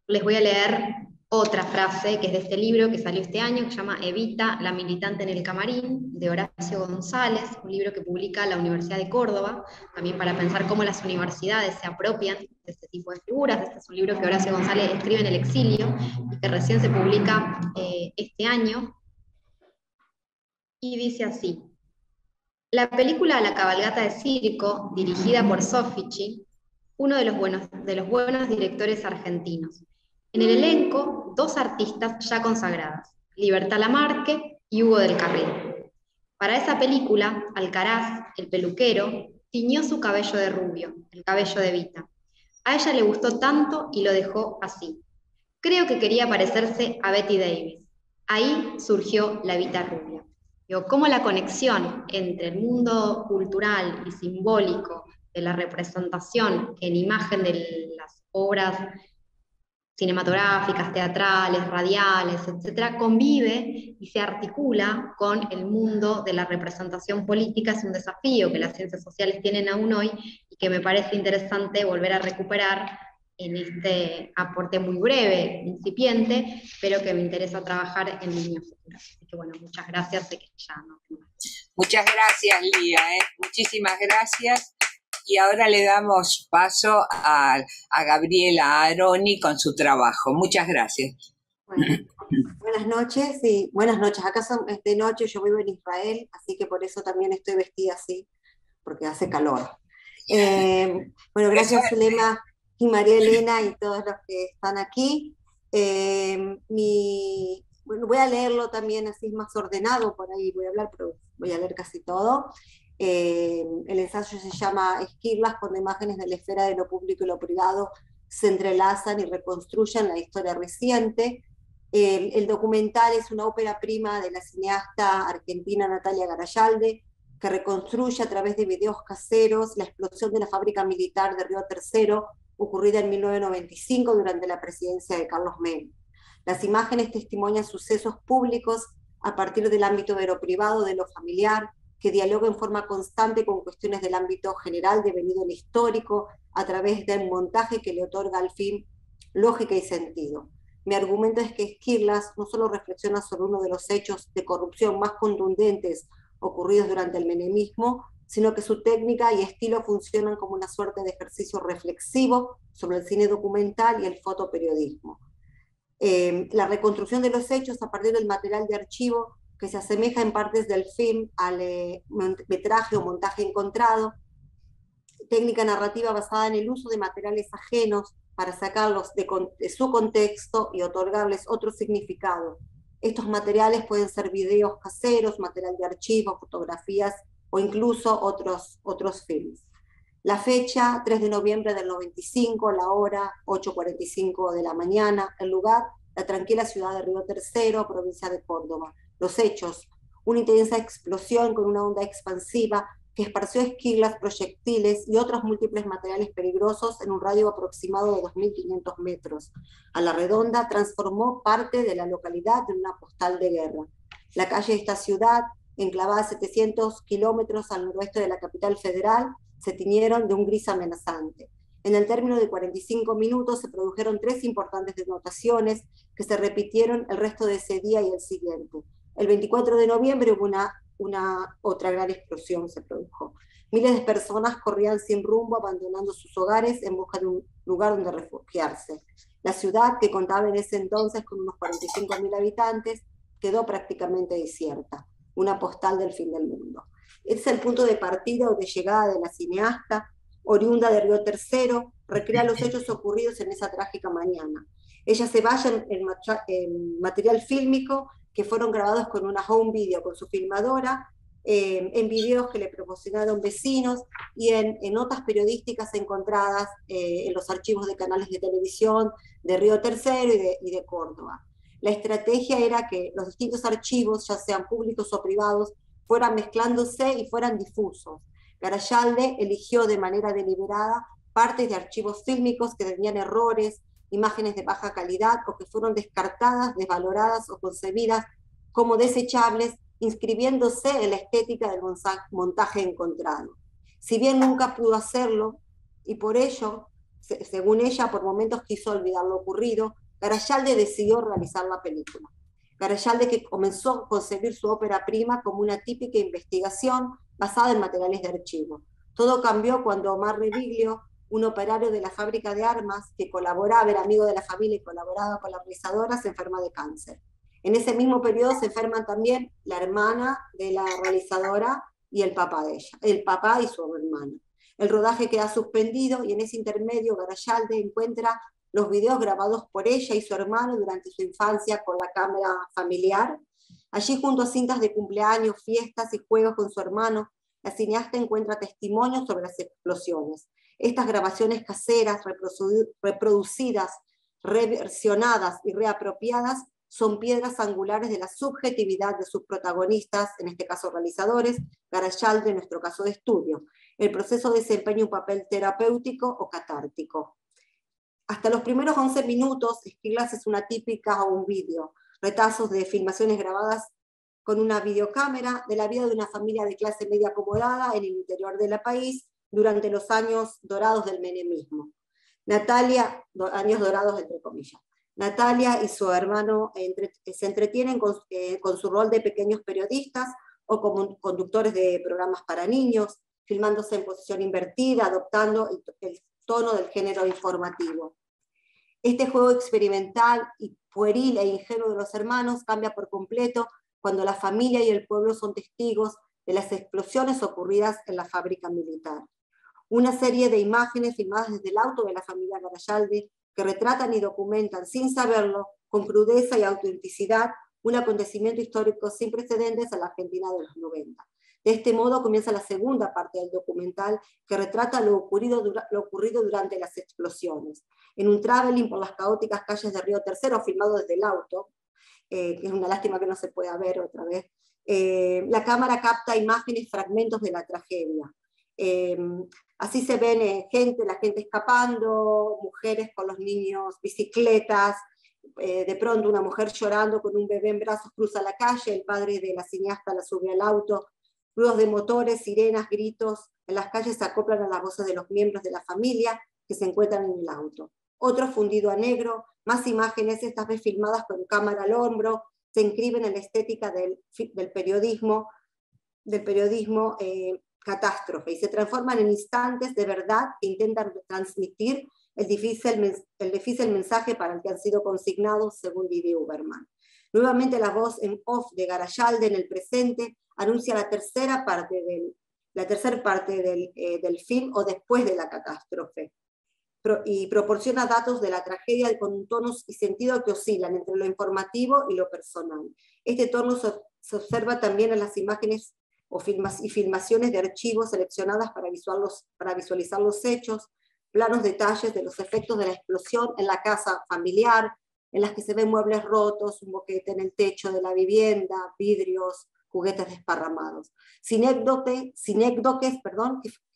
les voy a leer otra frase que es de este libro que salió este año, que se llama Evita, la militante en el camarín, de Horacio González, un libro que publica la Universidad de Córdoba, también para pensar cómo las universidades se apropian de este tipo de figuras. Este es un libro que Horacio González escribe en el exilio y que recién se publica este año, y dice así: la película La cabalgata de circo, dirigida por Soffici, uno de los buenos directores argentinos. En el elenco, dos artistas ya consagradas, Libertad Lamarque y Hugo del Carril. Para esa película, Alcaraz, el peluquero, tiñó su cabello de rubio, el cabello de Evita. A ella le gustó tanto y lo dejó así. Creo que quería parecerse a Betty Davis. Ahí surgió la Evita rubia. Digo, cómo la conexión entre el mundo cultural y simbólico de la representación en imagen de las obras cinematográficas, teatrales, radiales, etcétera, convive y se articula con el mundo de la representación política. Es un desafío que las ciencias sociales tienen aún hoy y que me parece interesante volver a recuperar en este aporte muy breve, incipiente, pero que me interesa trabajar en líneas futuras. Así que bueno, muchas gracias, sé que ya no tengo más. Muchas gracias, Lía, muchísimas gracias. Y ahora le damos paso a Gabriela Aroni con su trabajo. Muchas gracias. Bueno, buenas noches, y buenas noches. Acá es de noche, yo vivo en Israel, así que por eso también estoy vestida así, porque hace calor. Bueno, gracias Zulema y María Elena y todos los que están aquí. Bueno, voy a leerlo también, así es más ordenado, por ahí voy a hablar, pero voy a leer casi todo. El ensayo se llama Esquirlas, cuando imágenes de la esfera de lo público y lo privado se entrelazan y reconstruyen la historia reciente. El documental es una ópera prima de la cineasta argentina Natalia Garayalde, que reconstruye a través de videos caseros la explosión de la fábrica militar de Río Tercero, ocurrida en 1995 durante la presidencia de Carlos Menem. Las imágenes testimonian sucesos públicos a partir del ámbito de lo privado, de lo familiar, que dialoga en forma constante con cuestiones del ámbito general devenido en histórico, a través de un montaje que le otorga al film lógica y sentido. Mi argumento es que Esquirlas no solo reflexiona sobre uno de los hechos de corrupción más contundentes ocurridos durante el menemismo, sino que su técnica y estilo funcionan como una suerte de ejercicio reflexivo sobre el cine documental y el fotoperiodismo. La reconstrucción de los hechos a partir del material de archivo, que se asemeja en partes del film al metraje o montaje encontrado, técnica narrativa basada en el uso de materiales ajenos para sacarlos de su contexto y otorgarles otro significado. Estos materiales pueden ser videos caseros, material de archivo, fotografías o incluso otros films. La fecha, 3 de noviembre del 95, la hora, 8:45 de la mañana, el lugar, la tranquila ciudad de Río Tercero, provincia de Córdoba. Los hechos, una intensa explosión con una onda expansiva que esparció esquirlas, proyectiles y otros múltiples materiales peligrosos en un radio aproximado de 2.500 metros. A la redonda transformó parte de la localidad en una postal de guerra. La calle de esta ciudad, enclavada a 700 kilómetros al noroeste de la capital federal, se tiñeron de un gris amenazante. En el término de 45 minutos se produjeron 3 importantes denotaciones que se repitieron el resto de ese día y el siguiente. El 24 de noviembre hubo otra gran explosión se produjo. Miles de personas corrían sin rumbo, abandonando sus hogares en busca de un lugar donde refugiarse. La ciudad, que contaba en ese entonces con unos 45.000 habitantes, quedó prácticamente desierta. Una postal del fin del mundo. Este es el punto de partida o de llegada de la cineasta, oriunda de Río Tercero, recrea los hechos ocurridos en esa trágica mañana. Ella se basa en material fílmico que fueron grabados con una home video, con su filmadora, en videos que le proporcionaron vecinos y en notas periodísticas encontradas en los archivos de canales de televisión de Río Tercero y de Córdoba. La estrategia era que los distintos archivos, ya sean públicos o privados, fueran mezclándose y fueran difusos. Garayalde eligió de manera deliberada partes de archivos fílmicos que tenían errores, imágenes de baja calidad o que fueron descartadas, desvaloradas o concebidas como desechables, inscribiéndose en la estética del montaje encontrado. Si bien nunca pudo hacerlo, y por ello, según ella, por momentos quiso olvidar lo ocurrido, Garayalde decidió realizar la película. Garayalde, que comenzó a concebir su ópera prima como una típica investigación basada en materiales de archivo. Todo cambió cuando Omar Reviglio, un operario de la fábrica de armas que colaboraba, era amigo de la familia y colaboraba con la realizadora, se enferma de cáncer. En ese mismo periodo se enferman también la hermana de la realizadora y el papá de ella, el papá y su hermana. El rodaje queda suspendido y en ese intermedio Garayalde encuentra los videos grabados por ella y su hermano durante su infancia con la cámara familiar. Allí, junto a cintas de cumpleaños, fiestas y juegos con su hermano, la cineasta encuentra testimonios sobre las explosiones. Estas grabaciones caseras, reproducidas, reversionadas y reapropiadas, son piedras angulares de la subjetividad de sus protagonistas, en este caso realizadores, Garayalde, en nuestro caso de estudio. El proceso desempeña un papel terapéutico o catártico. Hasta los primeros 11 minutos, Esquirlas es una típica o un vídeo, retazos de filmaciones grabadas con una videocámara de la vida de una familia de clase media acomodada en el interior del país durante los años dorados del menemismo. Natalia, años dorados entre comillas. Natalia y su hermano se entretienen con su rol de pequeños periodistas o como conductores de programas para niños, filmándose en posición invertida, adoptando el tono del género informativo. Este juego experimental y pueril e ingenuo de los hermanos cambia por completo cuando la familia y el pueblo son testigos de las explosiones ocurridas en la fábrica militar. Una serie de imágenes filmadas desde el auto de la familia Garayalde que retratan y documentan sin saberlo, con crudeza y autenticidad, un acontecimiento histórico sin precedentes en la Argentina de los 90. De este modo comienza la segunda parte del documental que retrata lo ocurrido durante las explosiones. En un traveling por las caóticas calles de Río Tercero, filmado desde el auto, que es una lástima que no se pueda ver otra vez, la cámara capta imágenes, fragmentos de la tragedia. Así se ven la gente escapando, mujeres con los niños, bicicletas, de pronto una mujer llorando con un bebé en brazos cruza la calle, el padre de la cineasta la sube al auto, ruidos de motores, sirenas, gritos, en las calles se acoplan a las voces de los miembros de la familia que se encuentran en el auto. Otro fundido a negro, más imágenes, estas vez filmadas con cámara al hombro, se inscriben en la estética del periodismo catástrofe y se transforman en instantes de verdad que intentan transmitir el difícil mensaje para el que han sido consignados, según Didi Uberman. Nuevamente la voz en off de Garayalde en el presente anuncia la tercera parte del film o después de la catástrofe y proporciona datos de la tragedia con tonos y sentido que oscilan entre lo informativo y lo personal. Este tono se observa también en las imágenes y filmaciones de archivos seleccionadas para visualizar los hechos, planos detalles de los efectos de la explosión en la casa familiar, en las que se ven muebles rotos, un boquete en el techo de la vivienda, vidrios, juguetes desparramados. Sinécdoques,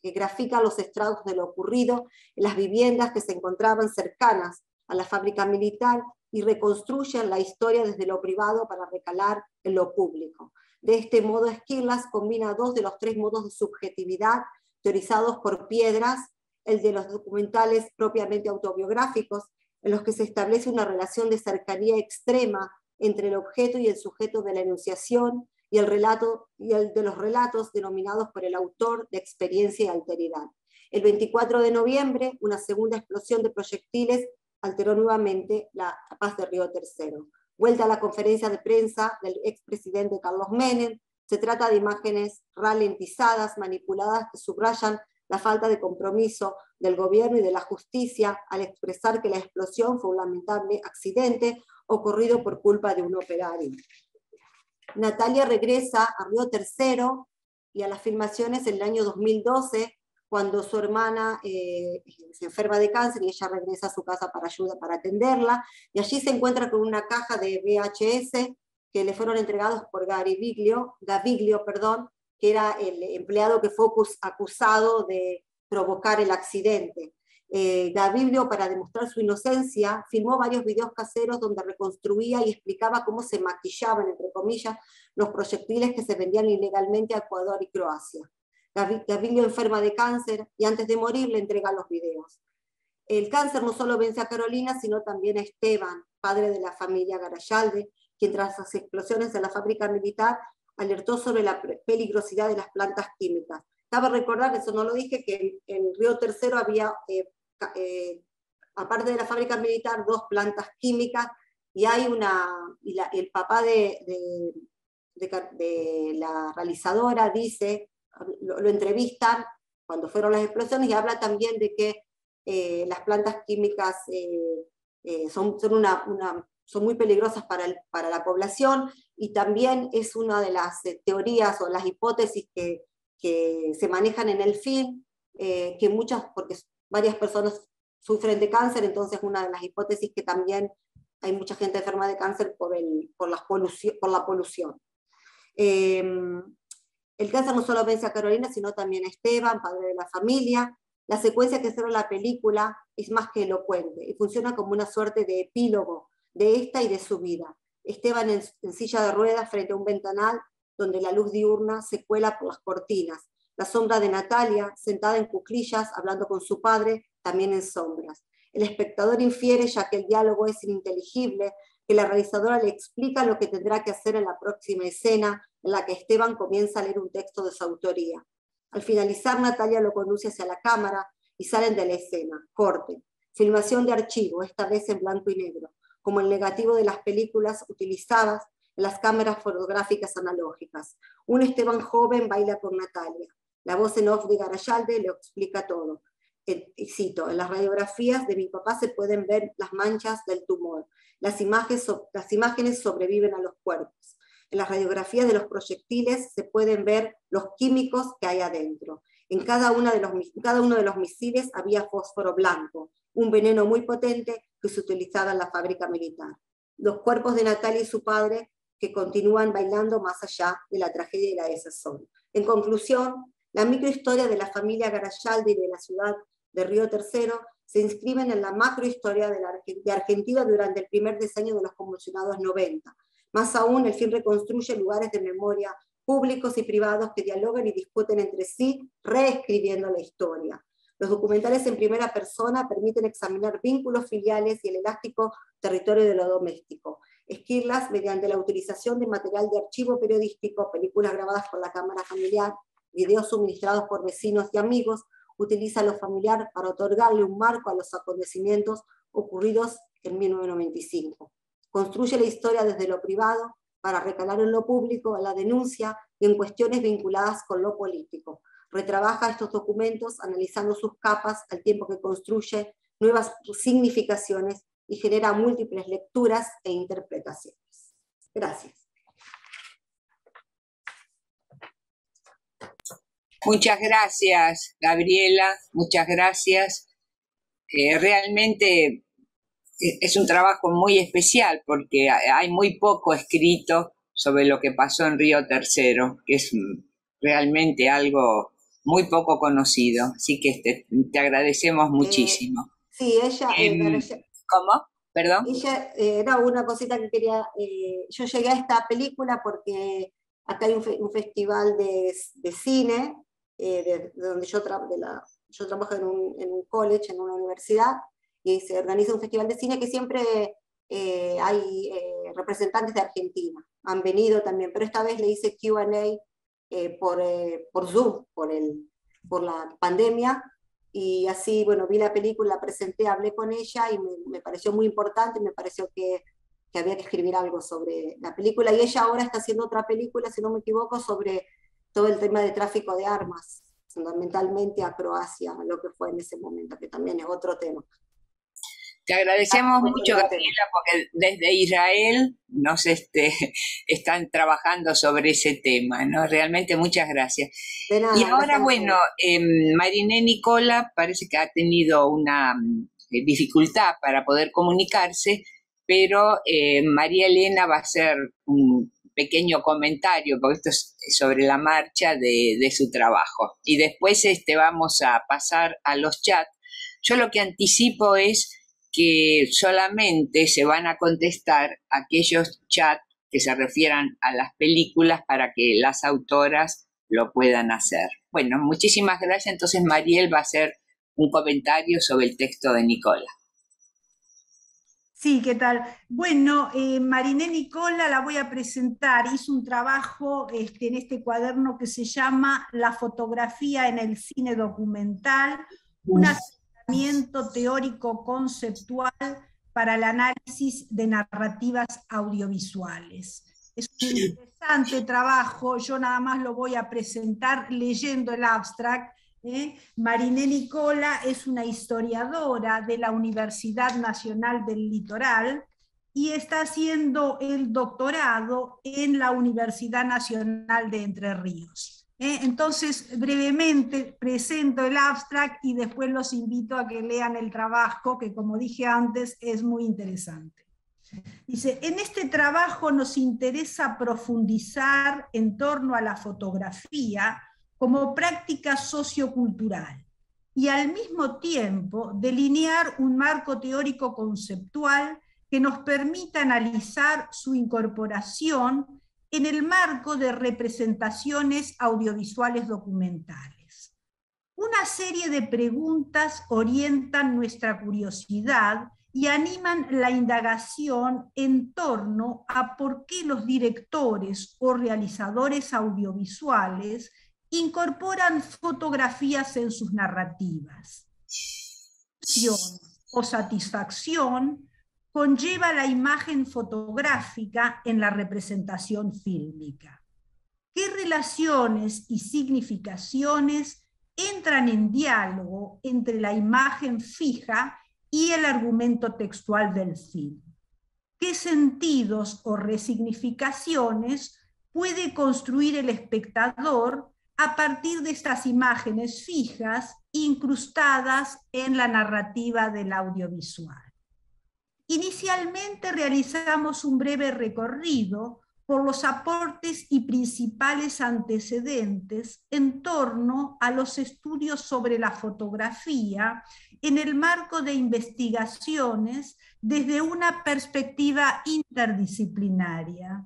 que grafican los estragos de lo ocurrido en las viviendas que se encontraban cercanas a la fábrica militar y reconstruyen la historia desde lo privado para recalar en lo público. De este modo, Esquirlas combina dos de los tres modos de subjetividad teorizados por Piedras, el de los documentales propiamente autobiográficos, en los que se establece una relación de cercanía extrema entre el objeto y el sujeto de la enunciación, y el de los relatos denominados por el autor de experiencia y alteridad. El 24 de noviembre, una segunda explosión de proyectiles alteró nuevamente la paz de Río Tercero. Vuelta a la conferencia de prensa del expresidente Carlos Menem, se trata de imágenes ralentizadas, manipuladas, que subrayan la falta de compromiso del gobierno y de la justicia al expresar que la explosión fue un lamentable accidente ocurrido por culpa de un operario. Natalia regresa a Río Tercero y a las filmaciones en el año 2012, cuando su hermana se enferma de cáncer y ella regresa a su casa para atenderla, y allí se encuentra con una caja de VHS que le fueron entregados por Gaviglio, que era el empleado que fue acusado de provocar el accidente. Gaviglio, para demostrar su inocencia, filmó varios videos caseros donde reconstruía y explicaba cómo se maquillaban, entre comillas, los proyectiles que se vendían ilegalmente a Ecuador y Croacia. Gaviglio enferma de cáncer y antes de morir le entrega los videos. El cáncer no solo vence a Carolina, sino también a Esteban, padre de la familia Garayalde, quien tras las explosiones en la fábrica militar alertó sobre la peligrosidad de las plantas químicas. Cabe recordar, eso no lo dije, que en Río Tercero había, aparte de la fábrica militar, 2 plantas químicas, y hay el papá de la realizadora dice, lo entrevistan cuando fueron las explosiones y habla también de que las plantas químicas son muy peligrosas para la población, y también es una de las teorías o las hipótesis que se manejan en el film, porque varias personas sufren de cáncer, entonces una de las hipótesis que también hay mucha gente enferma de cáncer por la polución. El cáncer no solo vence a Carolina, sino también a Esteban, padre de la familia. La secuencia que cierra la película es más que elocuente y funciona como una suerte de epílogo de esta y de su vida. Esteban en silla de ruedas frente a un ventanal donde la luz diurna se cuela por las cortinas. La sombra de Natalia, sentada en cuclillas, hablando con su padre, también en sombras. El espectador infiere, ya que el diálogo es ininteligible, que la realizadora le explica lo que tendrá que hacer en la próxima escena, en la que Esteban comienza a leer un texto de su autoría. Al finalizar, Natalia lo conduce hacia la cámara y salen de la escena. Corte. Filmación de archivo, esta vez en blanco y negro, como el negativo de las películas utilizadas en las cámaras fotográficas analógicas. Un Esteban joven baila con Natalia. La voz en off de Garayalde lo explica todo. Y cito, en las radiografías de mi papá se pueden ver las manchas del tumor. Las imágenes sobreviven a los cuerpos. En las radiografías de los proyectiles se pueden ver los químicos que hay adentro. En cada uno de los misiles había fósforo blanco, un veneno muy potente que se utilizaba en la fábrica militar. Los cuerpos de Natalia y su padre que continúan bailando más allá de la tragedia y la desazón. En conclusión, la microhistoria de la familia Garayalde y de la ciudad de Río Tercero se inscriben en la macrohistoria de Argentina durante el primer decenio de los convulsionados 90. Más aún, el film reconstruye lugares de memoria públicos y privados que dialogan y discuten entre sí, reescribiendo la historia. Los documentales en primera persona permiten examinar vínculos filiales y el elástico territorio de lo doméstico. Esquirlas, mediante la utilización de material de archivo periodístico, películas grabadas por la cámara familiar, videos suministrados por vecinos y amigos, utiliza lo familiar para otorgarle un marco a los acontecimientos ocurridos en 1995. Construye la historia desde lo privado para recalar en lo público, en la denuncia y en cuestiones vinculadas con lo político. Retrabaja estos documentos analizando sus capas al tiempo que construye nuevas significaciones y genera múltiples lecturas e interpretaciones. Gracias. Muchas gracias, Gabriela, muchas gracias. Realmente es un trabajo muy especial porque hay muy poco escrito sobre lo que pasó en Río Tercero, que es realmente algo muy poco conocido. Así que te agradecemos muchísimo. Sí, ella... ¿Cómo? ¿Perdón? Ella era una cosita que quería... yo llegué a esta película porque acá hay un festival de cine, de donde yo trabajo en un college, en una universidad, y se organiza un festival de cine que siempre hay representantes de Argentina. Han venido también, pero esta vez le hice Q&A por Zoom, por la pandemia, y así, bueno, vi la película, la presenté, hablé con ella, y me pareció muy importante, me pareció que había que escribir algo sobre la película, y ella ahora está haciendo otra película, si no me equivoco, sobre todo el tema de tráfico de armas, fundamentalmente a Croacia, lo que fue en ese momento, que también es otro tema. Te agradecemos mucho, Gabriela, porque desde Israel nos están trabajando sobre ese tema, ¿no? Realmente muchas gracias. De nada, y ahora, bueno, Mariné Nicola parece que ha tenido una dificultad para poder comunicarse, pero María Elena va a hacer un pequeño comentario, porque esto es sobre la marcha de su trabajo. Y después vamos a pasar a los chats. Yo lo que anticipo es que solamente se van a contestar aquellos chats que se refieran a las películas para que las autoras lo puedan hacer. Bueno, muchísimas gracias. Entonces Mariel va a hacer un comentario sobre el texto de Nicola. Sí, ¿qué tal? Bueno, Mariné Nicola la voy a presentar. Hizo un trabajo en este cuaderno que se llama La fotografía en el cine documental, un acercamiento teórico conceptual para el análisis de narrativas audiovisuales. Es un interesante trabajo, yo nada más lo voy a presentar leyendo el abstract. Mariné Nicola es una historiadora de la Universidad Nacional del Litoral y está haciendo el doctorado en la Universidad Nacional de Entre Ríos. Entonces, brevemente presento el abstract y después los invito a que lean el trabajo, que como dije antes, es muy interesante. Dice, en este trabajo nos interesa profundizar en torno a la fotografía como práctica sociocultural y al mismo tiempo delinear un marco teórico conceptual que nos permita analizar su incorporación en el marco de representaciones audiovisuales documentales. Una serie de preguntas orientan nuestra curiosidad y animan la indagación en torno a por qué los directores o realizadores audiovisuales incorporan fotografías en sus narrativas. O satisfacción conlleva la imagen fotográfica en la representación fílmica. ¿Qué relaciones y significaciones entran en diálogo entre la imagen fija y el argumento textual del film? ¿Qué sentidos o resignificaciones puede construir el espectador a partir de estas imágenes fijas incrustadas en la narrativa del audiovisual? Inicialmente realizamos un breve recorrido por los aportes y principales antecedentes en torno a los estudios sobre la fotografía en el marco de investigaciones desde una perspectiva interdisciplinaria.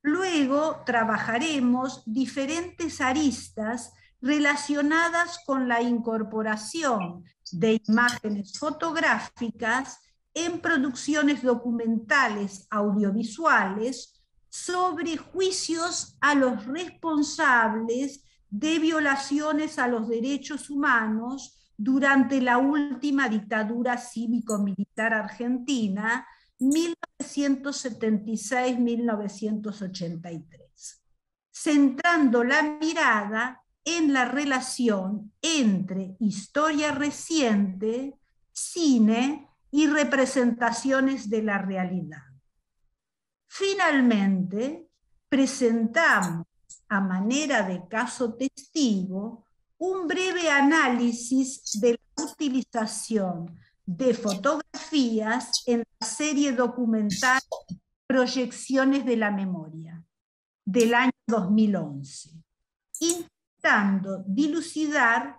Luego trabajaremos diferentes aristas relacionadas con la incorporación de imágenes fotográficas en producciones documentales audiovisuales sobre juicios a los responsables de violaciones a los derechos humanos durante la última dictadura cívico-militar argentina, 1976-1983, centrando la mirada en la relación entre historia reciente, cine y representaciones de la realidad. Finalmente, presentamos a manera de caso testigo un breve análisis de la utilización de fotografías en la serie documental Proyecciones de la Memoria del año 2011, intentando dilucidar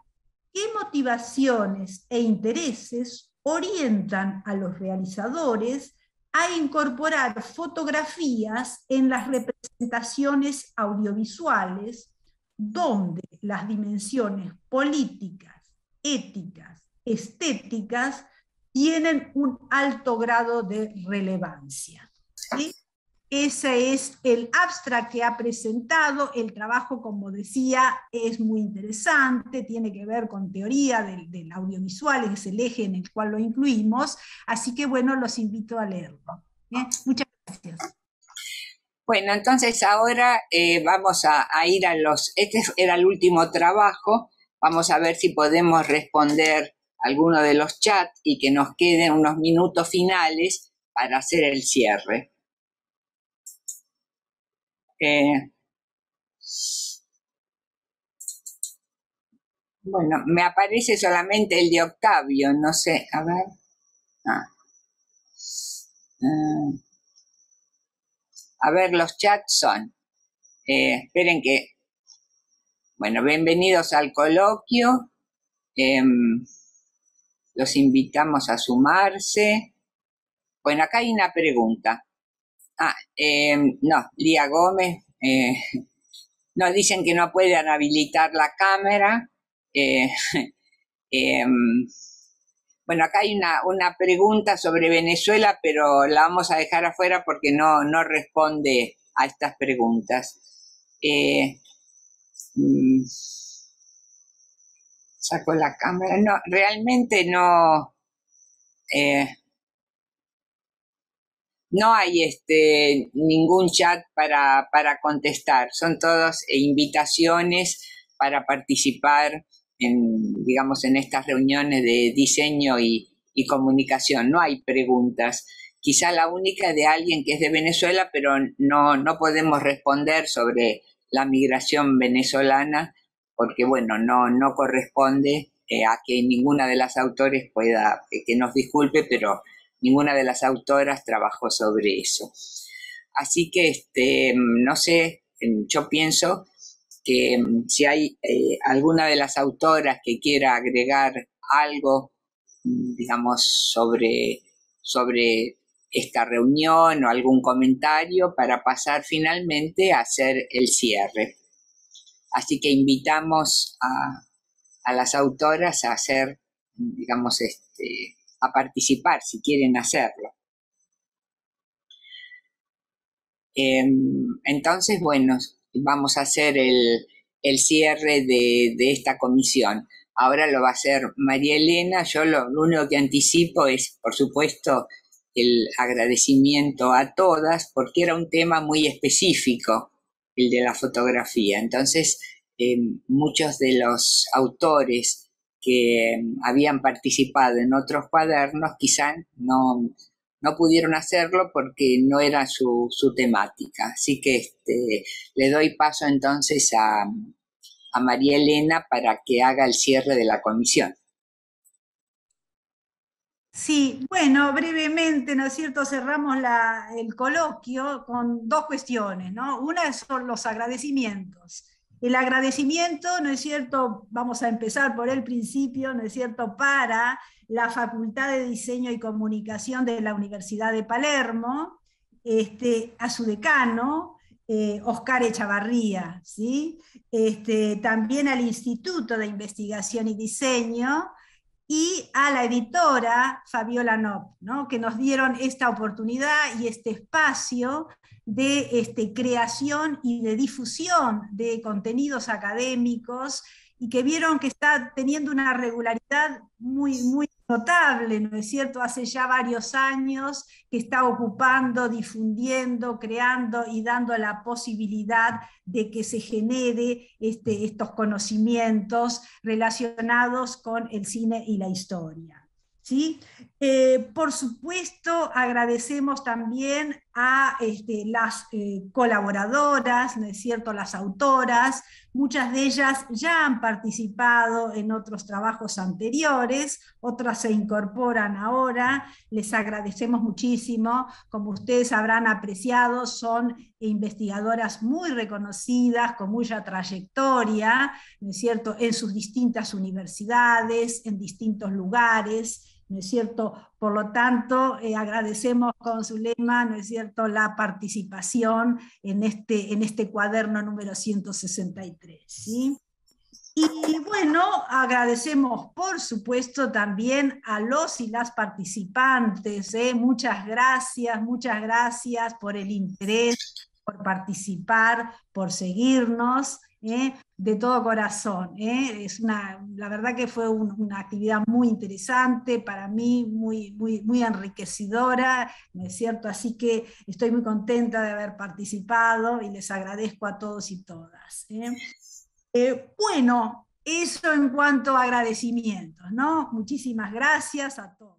qué motivaciones e intereses orientan a los realizadores a incorporar fotografías en las representaciones audiovisuales, donde las dimensiones políticas, éticas, estéticas tienen un alto grado de relevancia. ¿Sí? Ese es el abstract que ha presentado. El trabajo, como decía, es muy interesante, tiene que ver con teoría del audiovisual, es el eje en el cual lo incluimos, así que bueno, los invito a leerlo. Muchas gracias. Bueno, entonces ahora vamos a ir a este era el último trabajo, vamos a ver si podemos responder alguno de los chats y que nos queden unos minutos finales para hacer el cierre. Bueno, me aparece solamente el de Octavio, no sé, a ver. A ver, los chats son. Esperen que. Bueno, bienvenidos al coloquio. Los invitamos a sumarse. Bueno, acá hay una pregunta. No, Lía Gómez. Nos dicen que no pueden habilitar la cámara. Bueno, acá hay una pregunta sobre Venezuela, pero la vamos a dejar afuera porque no responde a estas preguntas. Saco la cámara. No, realmente no. No hay ningún chat para contestar. Son todas invitaciones para participar digamos, en estas reuniones de diseño y comunicación. No hay preguntas. Quizá la única de alguien que es de Venezuela, pero no podemos responder sobre la migración venezolana porque, bueno, no corresponde a que ninguna de las autores pueda, que nos disculpe, pero ninguna de las autoras trabajó sobre eso. Así que, no sé, yo pienso que si hay alguna de las autoras que quiera agregar algo, digamos, sobre esta reunión o algún comentario para pasar finalmente a hacer el cierre. Así que invitamos a las autoras a hacer, digamos, a participar si quieren hacerlo. Entonces, bueno, vamos a hacer el cierre de esta comisión. Ahora lo va a hacer María Elena. Yo lo único que anticipo es, por supuesto, el agradecimiento a todas, porque era un tema muy específico, el de la fotografía. Entonces, muchos de los autores que habían participado en otros cuadernos quizás no pudieron hacerlo porque no era su temática. Así que le doy paso entonces a María Elena para que haga el cierre de la comisión. Sí, bueno, brevemente, ¿no es cierto? Cerramos el coloquio con dos cuestiones, ¿no? Una son los agradecimientos. El agradecimiento, ¿no es cierto? Vamos a empezar por el principio, ¿no es cierto? Para la Facultad de Diseño y Comunicación de la Universidad de Palermo, a su decano, Oscar Echavarría, ¿sí? También al Instituto de Investigación y Diseño, y a la editora Fabiola Knopp, ¿no? Que nos dieron esta oportunidad y este espacio de creación y de difusión de contenidos académicos, y que vieron que está teniendo una regularidad muy, muy notable, ¿no es cierto? Hace ya varios años que está ocupando, difundiendo, creando y dando la posibilidad de que se genere estos conocimientos relacionados con el cine y la historia. ¿Sí? Por supuesto, agradecemos también a las colaboradoras, ¿no es cierto?, las autoras. Muchas de ellas ya han participado en otros trabajos anteriores, otras se incorporan ahora. Les agradecemos muchísimo. Como ustedes habrán apreciado, son investigadoras muy reconocidas, con mucha trayectoria, ¿no es cierto?, en sus distintas universidades, en distintos lugares, ¿no es cierto? Por lo tanto, agradecemos con Zulema, ¿no es cierto?, la participación en este cuaderno número 163, ¿sí? Y bueno, agradecemos por supuesto también a los y las participantes, muchas gracias por el interés, por participar, por seguirnos, de todo corazón. La verdad que fue una actividad muy interesante, para mí muy, muy, muy enriquecedora, ¿no es cierto? Así que estoy muy contenta de haber participado y les agradezco a todos y todas. Bueno, eso en cuanto a agradecimientos, ¿no? Muchísimas gracias a todos.